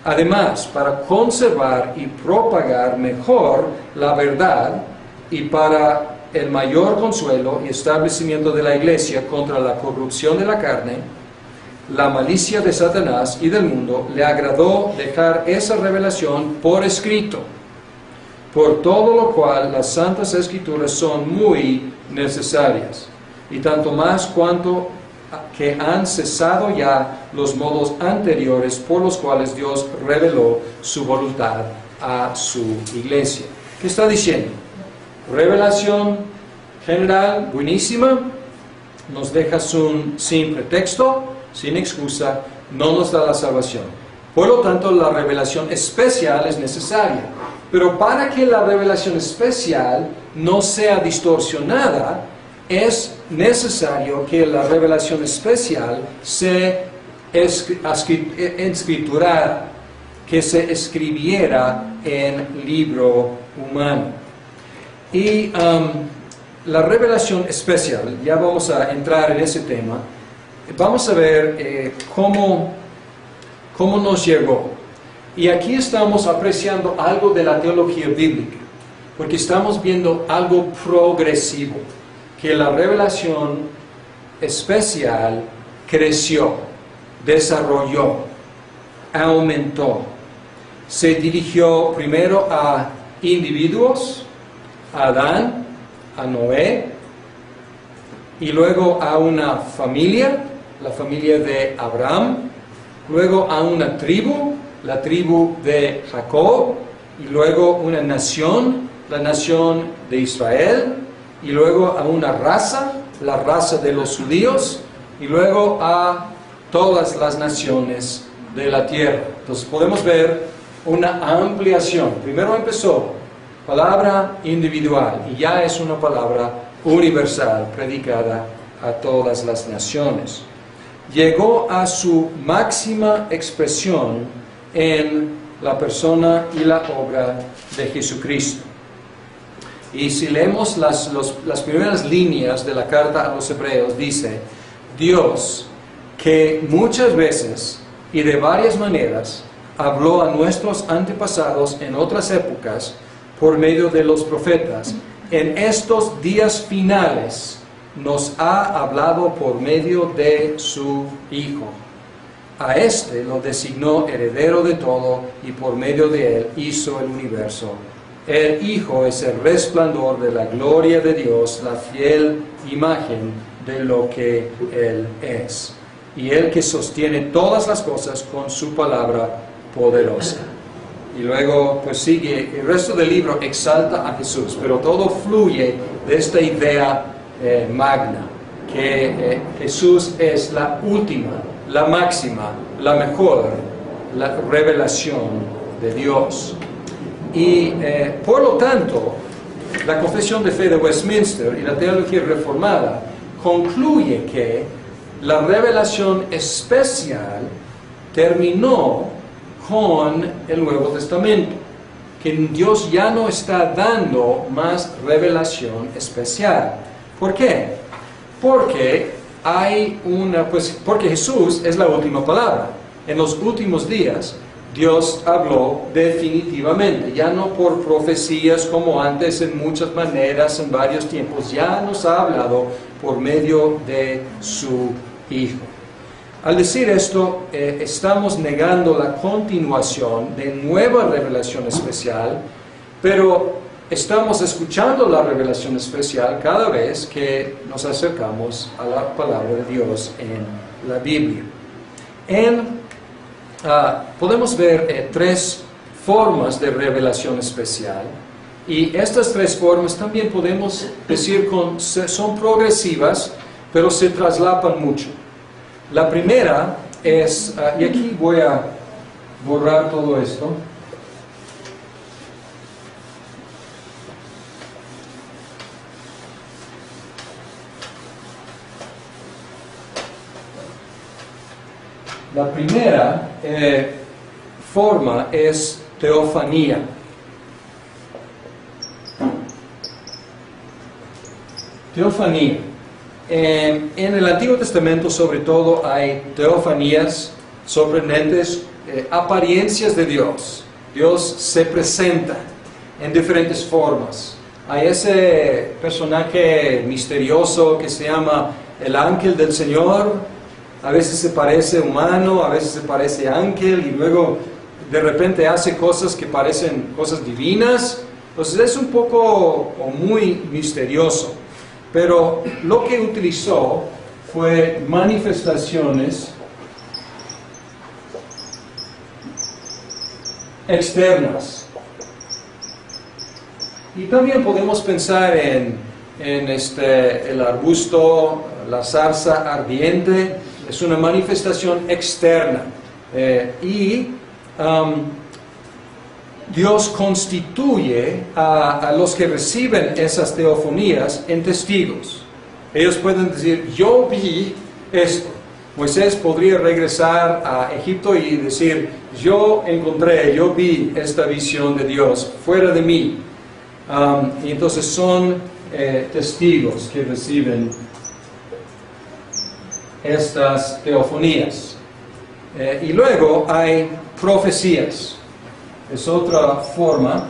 Además, para conservar y propagar mejor la verdad y para el mayor consuelo y establecimiento de la iglesia contra la corrupción de la carne, la malicia de Satanás y del mundo, le agradó dejar esa revelación por escrito, por todo lo cual las santas escrituras son muy necesarias, y tanto más cuanto que han cesado ya los modos anteriores por los cuales Dios reveló su voluntad a su iglesia. ¿Qué está diciendo? Revelación general, buenísima, nos deja sin pretexto, sin excusa, no nos da la salvación. Por lo tanto, la revelación especial es necesaria. Pero para que la revelación especial no sea distorsionada, es necesario que la revelación especial se escriturara, que se escribiera en libro humano. Y la revelación especial, ya vamos a entrar en ese tema, vamos a ver cómo nos llegó. Y aquí estamos apreciando algo de la teología bíblica, porque estamos viendo algo progresivo, que la revelación especial creció, desarrolló, aumentó. Se dirigió primero a individuos, a Adán, a Noé, y luego a una familia, la familia de Abraham, luego a una tribu, la tribu de Jacob, y luego una nación, la nación de Israel, y luego a una raza, la raza de los judíos, y luego a todas las naciones de la tierra. Entonces podemos ver una ampliación. Primero empezó palabra individual, y ya es una palabra universal, predicada a todas las naciones. Llegó a su máxima expresión en la persona y la obra de Jesucristo. Y si leemos las primeras líneas de la carta a los Hebreos, dice, Dios, que muchas veces y de varias maneras habló a nuestros antepasados en otras épocas por medio de los profetas, en estos días finales nos ha hablado por medio de su Hijo. A este lo designó heredero de todo y por medio de él hizo el universo. El Hijo es el resplandor de la gloria de Dios, la fiel imagen de lo que Él es. Y Él que sostiene todas las cosas con su palabra poderosa. Y luego pues sigue, el resto del libro exalta a Jesús, pero todo fluye de esta idea magna, que Jesús es la última, la máxima, la mejor, la revelación de Dios. Y por lo tanto, la Confesión de Fe de Westminster y la Teología Reformada concluye que la revelación especial terminó con el Nuevo Testamento, que Dios ya no está dando más revelación especial. ¿Por qué? Porque porque Jesús es la última palabra. En los últimos días Dios habló definitivamente, ya no por profecías como antes, en muchas maneras, en varios tiempos, ya nos ha hablado por medio de su Hijo. Al decir esto, estamos negando la continuación de nueva revelación especial, pero estamos escuchando la revelación especial cada vez que nos acercamos a la palabra de Dios en la Biblia. Podemos ver tres formas de revelación especial, y estas tres formas también podemos decir son progresivas, pero se traslapan mucho. La primera es, y aquí voy a borrar todo esto. La primera forma es teofanía. Teofanía. En el Antiguo Testamento, sobre todo, hay teofanías sorprendentes, apariencias de Dios. Dios se presenta en diferentes formas. Hay ese personaje misterioso que se llama el ángel del Señor. A veces se parece humano, a veces se parece ángel, y luego de repente hace cosas que parecen cosas divinas. Entonces es un poco o muy misterioso. Pero lo que utilizó fue manifestaciones externas. Y también podemos pensar en el arbusto, la zarza ardiente. Es una manifestación externa. Dios constituye a los que reciben esas teofanías en testigos. Ellos pueden decir, yo vi esto. Moisés podría regresar a Egipto y decir, yo vi esta visión de Dios fuera de mí. Y entonces son testigos que reciben estas teofanías. Y luego hay profecías. Es otra forma.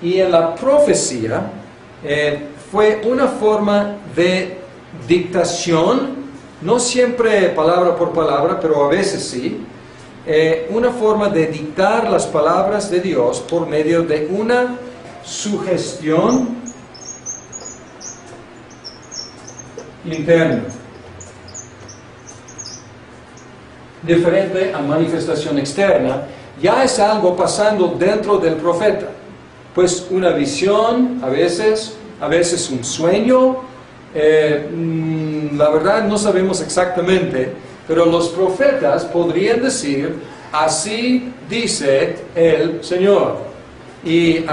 Y en la profecía fue una forma de dictación, no siempre palabra por palabra, pero a veces sí, una forma de dictar las palabras de Dios por medio de una sugestión interna, diferente a manifestación externa. Ya es algo pasando dentro del profeta, pues una visión, a veces un sueño, la verdad no sabemos exactamente, pero los profetas podrían decir, así dice el Señor. Y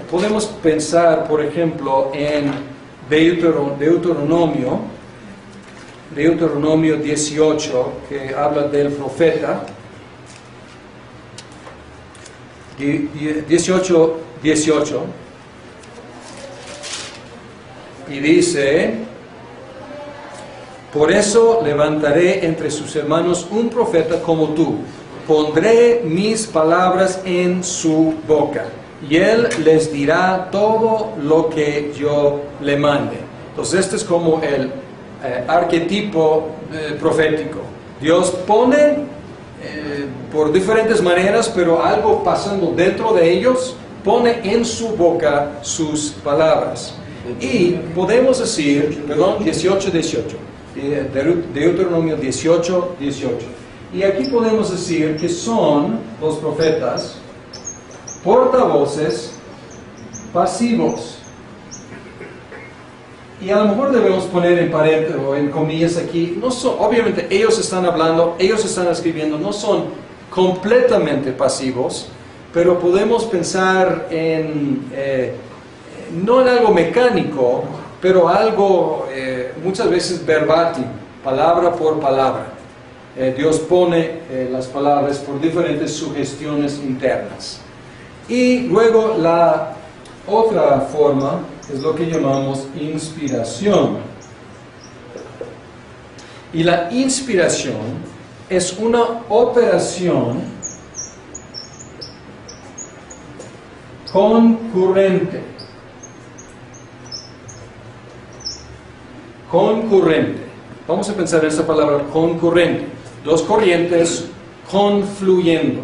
podemos pensar, por ejemplo, en Deuteronomio 18, que habla del profeta. 18, 18. Y dice: por eso levantaré entre sus hermanos un profeta como tú. Pondré mis palabras en su boca, y él les dirá todo lo que yo le mande. Entonces este es como el arquetipo profético. Dios pone por diferentes maneras, pero algo pasando dentro de ellos, pone en su boca sus palabras. Y podemos decir, perdón, 18, 18. Deuteronomio 18, 18. Y aquí podemos decir que son los profetas portavoces pasivos. Y a lo mejor debemos poner en paréntesis o en comillas aquí, no son, obviamente ellos están hablando, ellos están escribiendo, no son completamente pasivos, pero podemos pensar en, no en algo mecánico, pero algo muchas veces verbatim, palabra por palabra. Dios pone las palabras por diferentes sugestiones internas. Y luego la otra forma es lo que llamamos inspiración. Y la inspiración es una operación concurrente. Concurrente. Vamos a pensar en esa palabra concurrente. Dos corrientes confluyendo.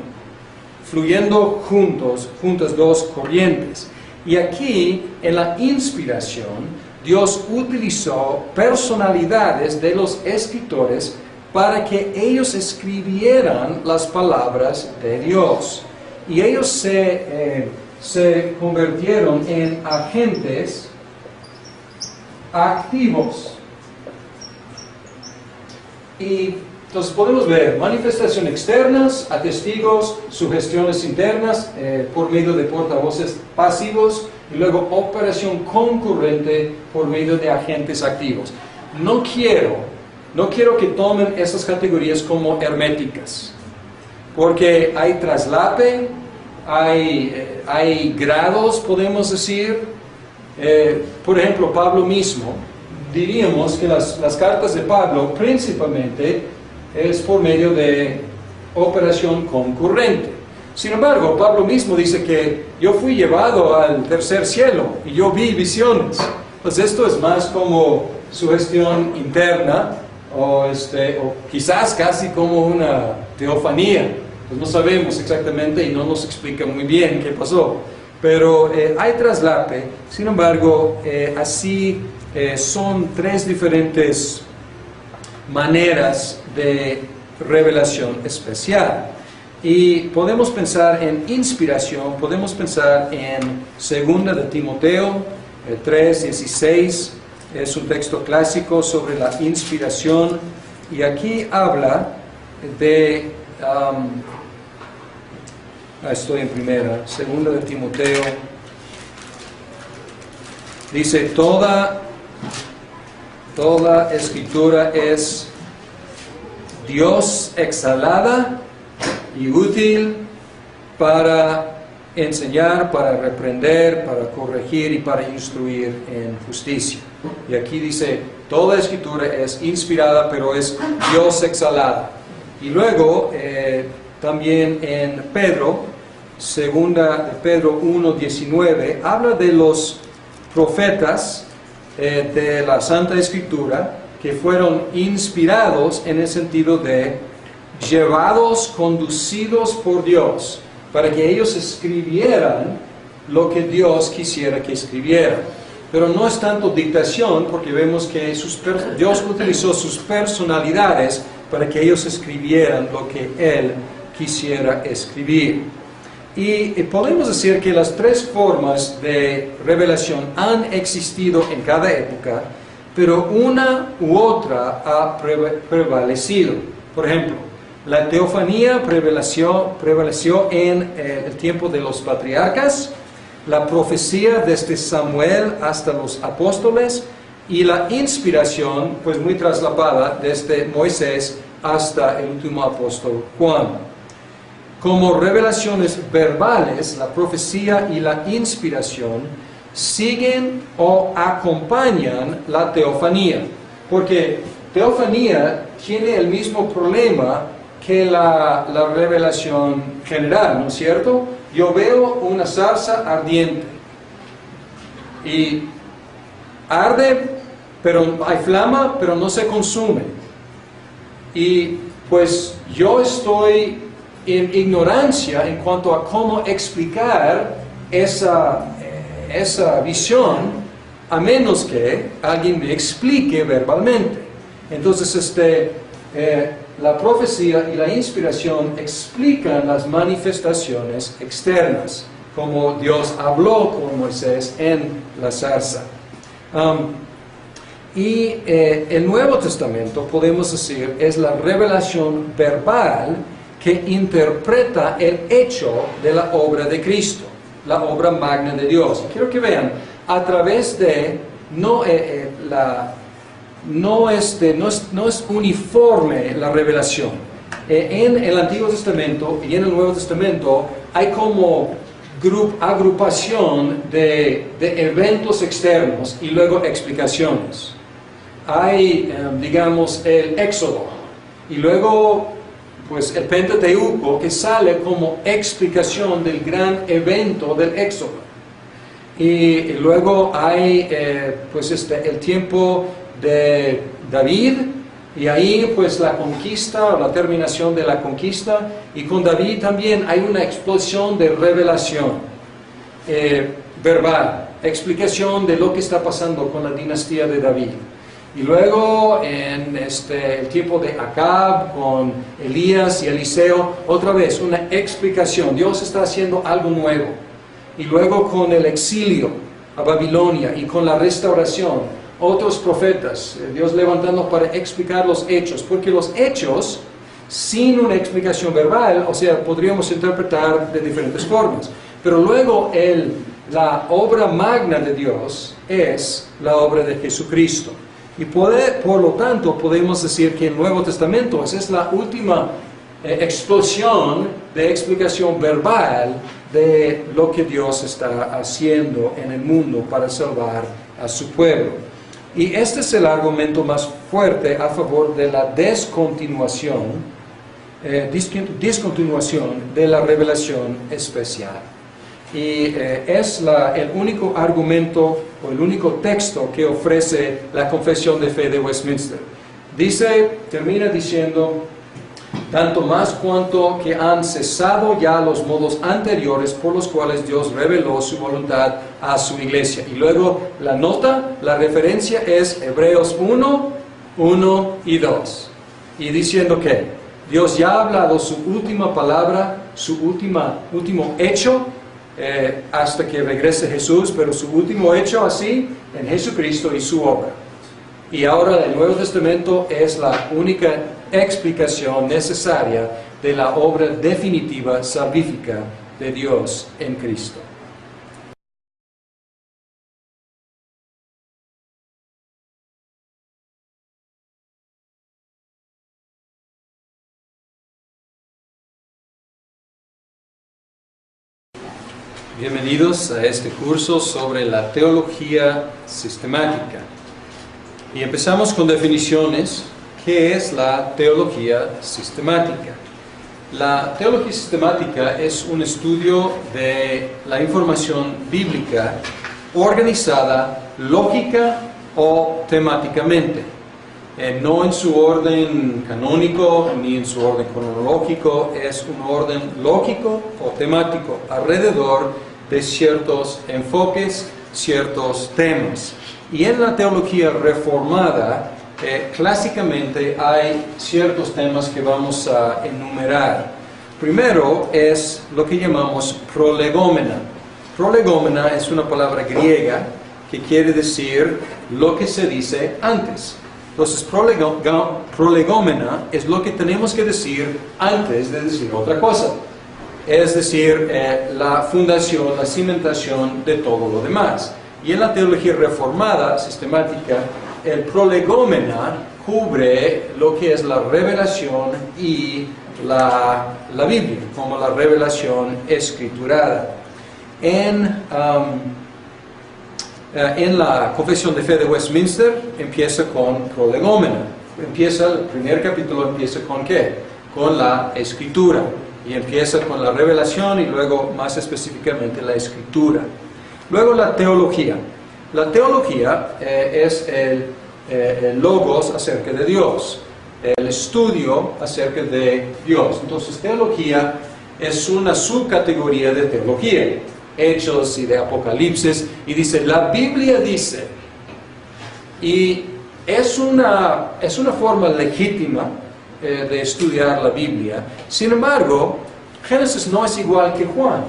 Fluyendo juntas dos corrientes. Y aquí, en la inspiración, Dios utilizó personalidades de los escritores para que ellos escribieran las palabras de Dios. Y ellos se convirtieron en agentes activos. Y entonces podemos ver manifestación externas a testigos, sugestiones internas por medio de portavoces pasivos y luego operación concurrente por medio de agentes activos. No quiero que tomen estas categorías como herméticas, porque hay traslape, hay grados, podemos decir. Por ejemplo, Pablo mismo, diríamos que las cartas de Pablo principalmente es por medio de operación concurrente. Sin embargo, Pablo mismo dice que yo fui llevado al tercer cielo y yo vi visiones. Pues esto es más como sugestión interna o quizás casi como una teofanía. Pues no sabemos exactamente y no nos explica muy bien qué pasó. Pero hay traslape. Sin embargo, así son tres diferentes maneras de revelación especial. Y podemos pensar en inspiración, podemos pensar en 2 de Timoteo 3:16, es un texto clásico sobre la inspiración, y aquí habla de, estoy en primera, 2 de Timoteo, dice, toda escritura es Dios exhalada y útil para enseñar, para reprender, para corregir y para instruir en justicia. Y aquí dice, toda escritura es inspirada, pero es Dios exhalada. Y luego, también en Pedro, 2 de Pedro 1:19, habla de los profetas de la Santa Escritura que fueron inspirados en el sentido de llevados, conducidos por Dios, para que ellos escribieran lo que Dios quisiera que escribieran. Pero no es tanto dictación, porque vemos que Dios utilizó sus personalidades para que ellos escribieran lo que Él quisiera escribir. Y podemos decir que las tres formas de revelación han existido en cada época, pero una u otra ha prevalecido. Por ejemplo, la teofanía prevaleció en el tiempo de los patriarcas, la profecía desde Samuel hasta los apóstoles, y la inspiración, pues muy traslapada desde Moisés hasta el último apóstol Juan. como revelaciones verbales, la profecía y la inspiración siguen o acompañan la teofanía. Porque teofanía tiene el mismo problema que la revelación general, ¿no es cierto? Yo veo una zarza ardiente y arde, pero hay flama, pero no se consume. Y pues yo estoy en ignorancia en cuanto a cómo explicar esa visión, a menos que alguien me explique verbalmente. Entonces, la profecía y la inspiración explican las manifestaciones externas, como Dios habló con Moisés en la zarza. Y el Nuevo Testamento, podemos decir, es la revelación verbal que interpreta el hecho de la obra de Cristo, la obra magna de Dios. Quiero que vean, a través de, no es uniforme la revelación. En el Antiguo Testamento y en el Nuevo Testamento hay como agrupación de eventos externos y luego explicaciones. Hay, digamos, el Éxodo y luego pues el Pentateuco, que sale como explicación del gran evento del Éxodo. Y luego hay el tiempo de David, y ahí pues la conquista, o la terminación de la conquista, y con David también hay una explosión de revelación verbal, explicación de lo que está pasando con la dinastía de David. Y luego en el tiempo de Acab, con Elías y Eliseo, otra vez una explicación, Dios está haciendo algo nuevo. Y luego con el exilio a Babilonia y con la restauración, otros profetas, Dios levantando para explicar los hechos, porque los hechos, sin una explicación verbal, o sea, podríamos interpretar de diferentes formas. Pero luego la obra magna de Dios es la obra de Jesucristo. Y por lo tanto podemos decir que el Nuevo Testamento es la última explosión de explicación verbal de lo que Dios está haciendo en el mundo para salvar a su pueblo. Y este es el argumento más fuerte a favor de la discontinuación de la revelación especial. Y es el único argumento o el único texto que ofrece la Confesión de Fe de Westminster. Termina diciendo, tanto más cuanto que han cesado ya los modos anteriores por los cuales Dios reveló su voluntad a su iglesia. Y luego la referencia es Hebreos 1, 1 y 2. Y diciendo que Dios ya ha hablado su última palabra, su último hecho, hasta que regrese Jesús, pero su último hecho así en Jesucristo y su obra. Y ahora el Nuevo Testamento es la única explicación necesaria de la obra definitiva salvífica de Dios en Cristo. Bienvenidos a este curso sobre la teología sistemática. Y empezamos con definiciones. ¿Qué es la teología sistemática? La teología sistemática es un estudio de la información bíblica organizada lógica o temáticamente. No en su orden canónico ni en su orden cronológico, es un orden lógico o temático alrededor de ciertos enfoques, ciertos temas. Y en la teología reformada, clásicamente hay ciertos temas que vamos a enumerar. Primero es lo que llamamos prolegómena. Prolegómena es una palabra griega que quiere decir lo que se dice antes. Entonces, prolegómena es lo que tenemos que decir antes de decir otra cosa. Es decir, la fundación, la cimentación de todo lo demás. Y en la teología reformada, sistemática, el prolegómena cubre lo que es la revelación y la Biblia, como la revelación escriturada. En la Confesión de Fe de Westminster empieza con prolegómena. El primer capítulo empieza con ¿qué? Con la escritura. Y empieza con la revelación y luego más específicamente la escritura. Luego la teología. La teología es el logos acerca de Dios, el estudio acerca de Dios. Entonces teología es una subcategoría de teología. Hechos y de Apocalipsis, y dice, la Biblia dice, y es una forma legítima de estudiar la Biblia. Sin embargo, Génesis no es igual que Juan,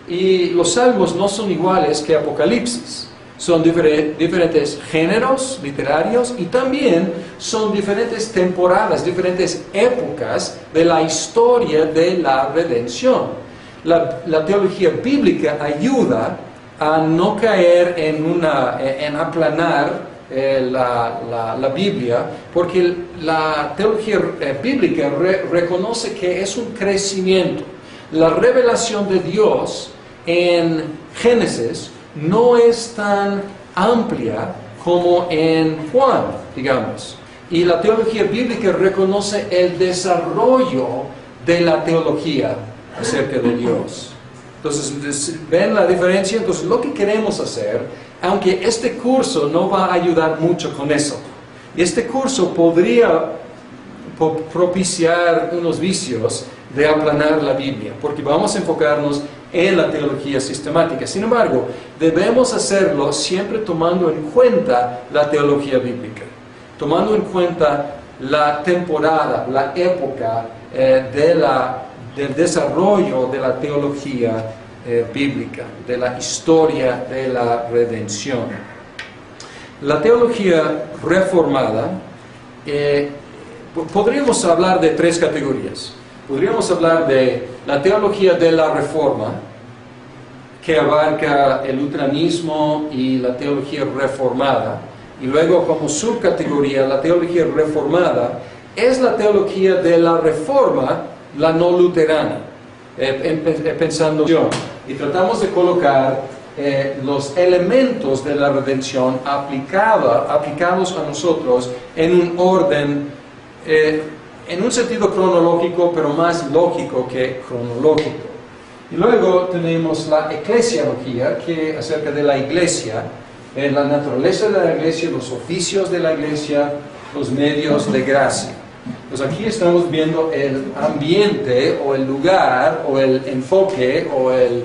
y los Salmos no son iguales que Apocalipsis. Son diferentes géneros literarios y también son diferentes temporadas, diferentes épocas de la historia de la redención. La teología bíblica ayuda a no caer en aplanar la Biblia, porque la teología bíblica reconoce que es un crecimiento. La revelación de Dios en Génesis no es tan amplia como en Juan, digamos. Y la teología bíblica reconoce el desarrollo de la teología acerca de Dios. Entonces, ¿ven la diferencia? Entonces, lo que queremos hacer, aunque este curso no va a ayudar mucho con eso, este curso podría propiciar unos vicios de aplanar la Biblia, porque vamos a enfocarnos en la teología sistemática. Sin embargo, debemos hacerlo siempre tomando en cuenta la teología bíblica, tomando en cuenta la temporada, la época del desarrollo de la teología bíblica, de la historia de la redención. La teología reformada, podríamos hablar de tres categorías. Podríamos hablar de la teología de la Reforma, que abarca el luteranismo y la teología reformada. Y luego, como subcategoría, la teología reformada es la teología de la Reforma, la no luterana, pensando yo. Y tratamos de colocar los elementos de la redención aplicados a nosotros en un orden, en un sentido cronológico, pero más lógico que cronológico. Y luego tenemos la eclesiología, que acerca de la iglesia, la naturaleza de la iglesia, los oficios de la iglesia, los medios de gracia. Pues aquí estamos viendo el ambiente o el lugar o el enfoque o el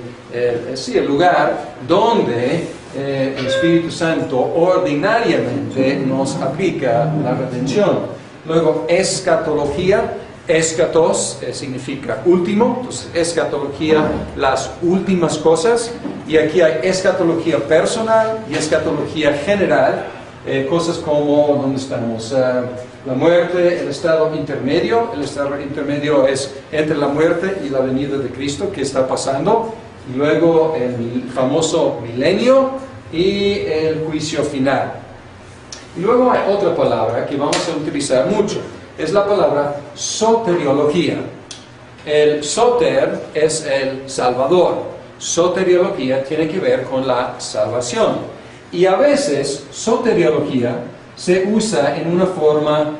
lugar donde el Espíritu Santo ordinariamente nos aplica la redención. Luego, escatología, escatos significa último, entonces escatología, las últimas cosas, y aquí hay escatología personal y escatología general, cosas como, ¿dónde estamos? La muerte, el estado intermedio. El estado intermedio es entre la muerte y la venida de Cristo, que está pasando, y luego el famoso milenio y el juicio final. Y luego hay otra palabra que vamos a utilizar mucho, es la palabra soteriología. El soter es el salvador. Soteriología tiene que ver con la salvación. Y a veces soteriología se usa en una forma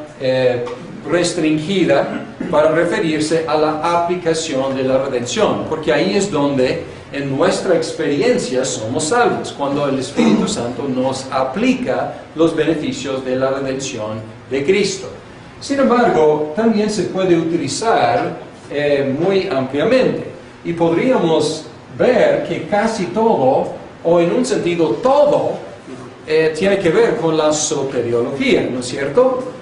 restringida para referirse a la aplicación de la redención, porque ahí es donde en nuestra experiencia somos salvos, cuando el Espíritu Santo nos aplica los beneficios de la redención de Cristo. Sin embargo, también se puede utilizar muy ampliamente, y podríamos ver que casi todo, o en un sentido todo, tiene que ver con la soteriología, ¿no es cierto?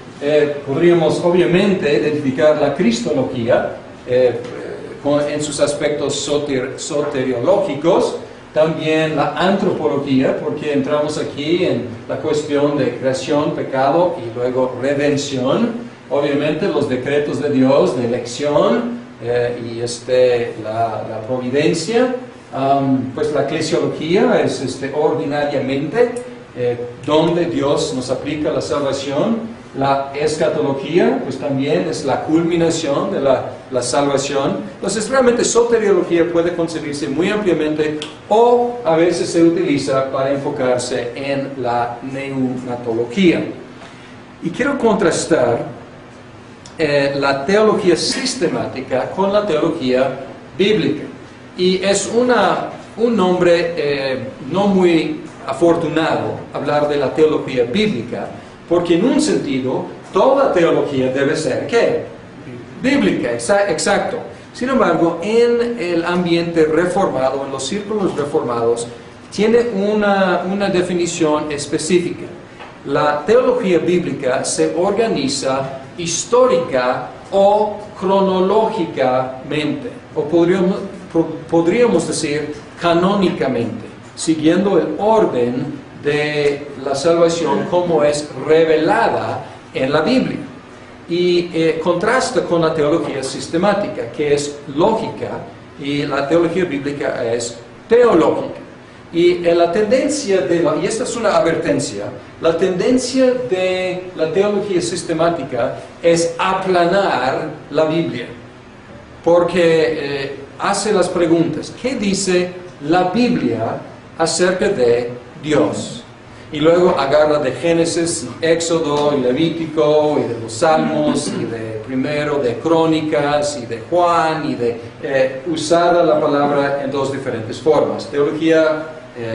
Podríamos obviamente identificar la cristología en sus aspectos soteriológicos, también la antropología, porque entramos aquí en la cuestión de creación, pecado y luego redención, obviamente los decretos de Dios, de elección y la providencia. Pues la eclesiología es ordinariamente donde Dios nos aplica la salvación, La escatología, pues también es la culminación de la salvación. Entonces, realmente soteriología puede concebirse muy ampliamente o a veces se utiliza para enfocarse en la neonatología. Y quiero contrastar la teología sistemática con la teología bíblica. Y es un nombre no muy afortunado hablar de la teología bíblica, porque en un sentido, toda teología debe ser, ¿qué? Bíblica, exacto. Sin embargo, en el ambiente reformado, en los círculos reformados, tiene una definición específica. La teología bíblica se organiza histórica o cronológicamente, o podríamos decir canónicamente, siguiendo el orden de la salvación como es revelada en la Biblia. Y contrasta con la teología sistemática, que es lógica, y la teología bíblica es teológica. Y la tendencia y esta es una advertencia, la tendencia de la teología sistemática es aplanar la Biblia, porque hace las preguntas, ¿qué dice la Biblia acerca de Dios? Y luego agarra de Génesis, Éxodo y Levítico y de los Salmos y de primero de Crónicas y de Juan y de usar la palabra en dos diferentes formas. Teología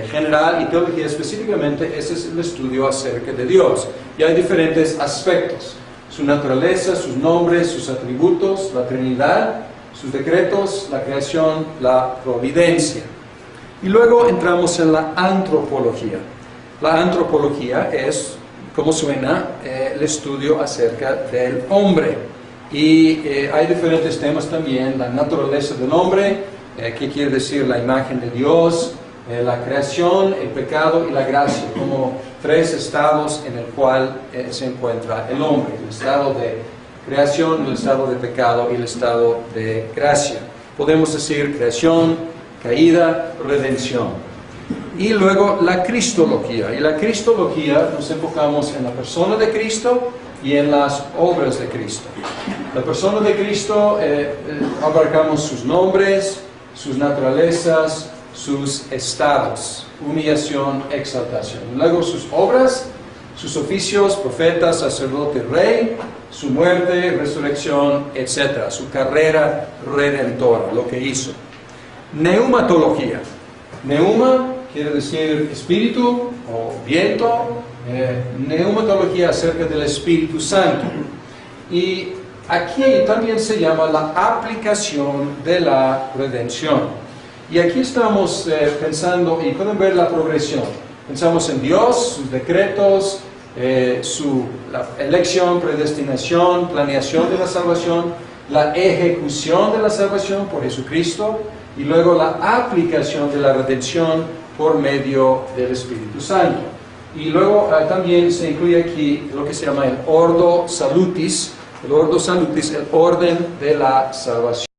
general y teología específicamente, ese es el estudio acerca de Dios. Y hay diferentes aspectos, su naturaleza, sus nombres, sus atributos, la Trinidad, sus decretos, la creación, la providencia. Y luego entramos en la antropología. La antropología es, como suena, el estudio acerca del hombre. Y hay diferentes temas también, la naturaleza del hombre, ¿qué quiere decir la imagen de Dios? La creación, el pecado y la gracia, como tres estados en el cual se encuentra el hombre: el estado de creación, el estado de pecado y el estado de gracia. Podemos decir creación, caída, redención. Y luego la cristología. Y la cristología nos enfocamos en la persona de Cristo y en las obras de Cristo. La persona de Cristo, abarcamos sus nombres, sus naturalezas, sus estados, humillación, exaltación. Luego sus obras, sus oficios, profeta, sacerdote, rey, su muerte, resurrección, etc. Su carrera redentora, lo que hizo. Neumatología. Neuma quiere decir espíritu o viento. Neumatología acerca del Espíritu Santo. Y aquí también se llama la aplicación de la redención. Y aquí estamos pensando, y pueden ver la progresión. Pensamos en Dios, sus decretos, la elección, predestinación, planeación de la salvación, la ejecución de la salvación por Jesucristo, y luego la aplicación de la redención por medio del Espíritu Santo. Y luego también se incluye aquí lo que se llama el ordo salutis, el orden de la salvación.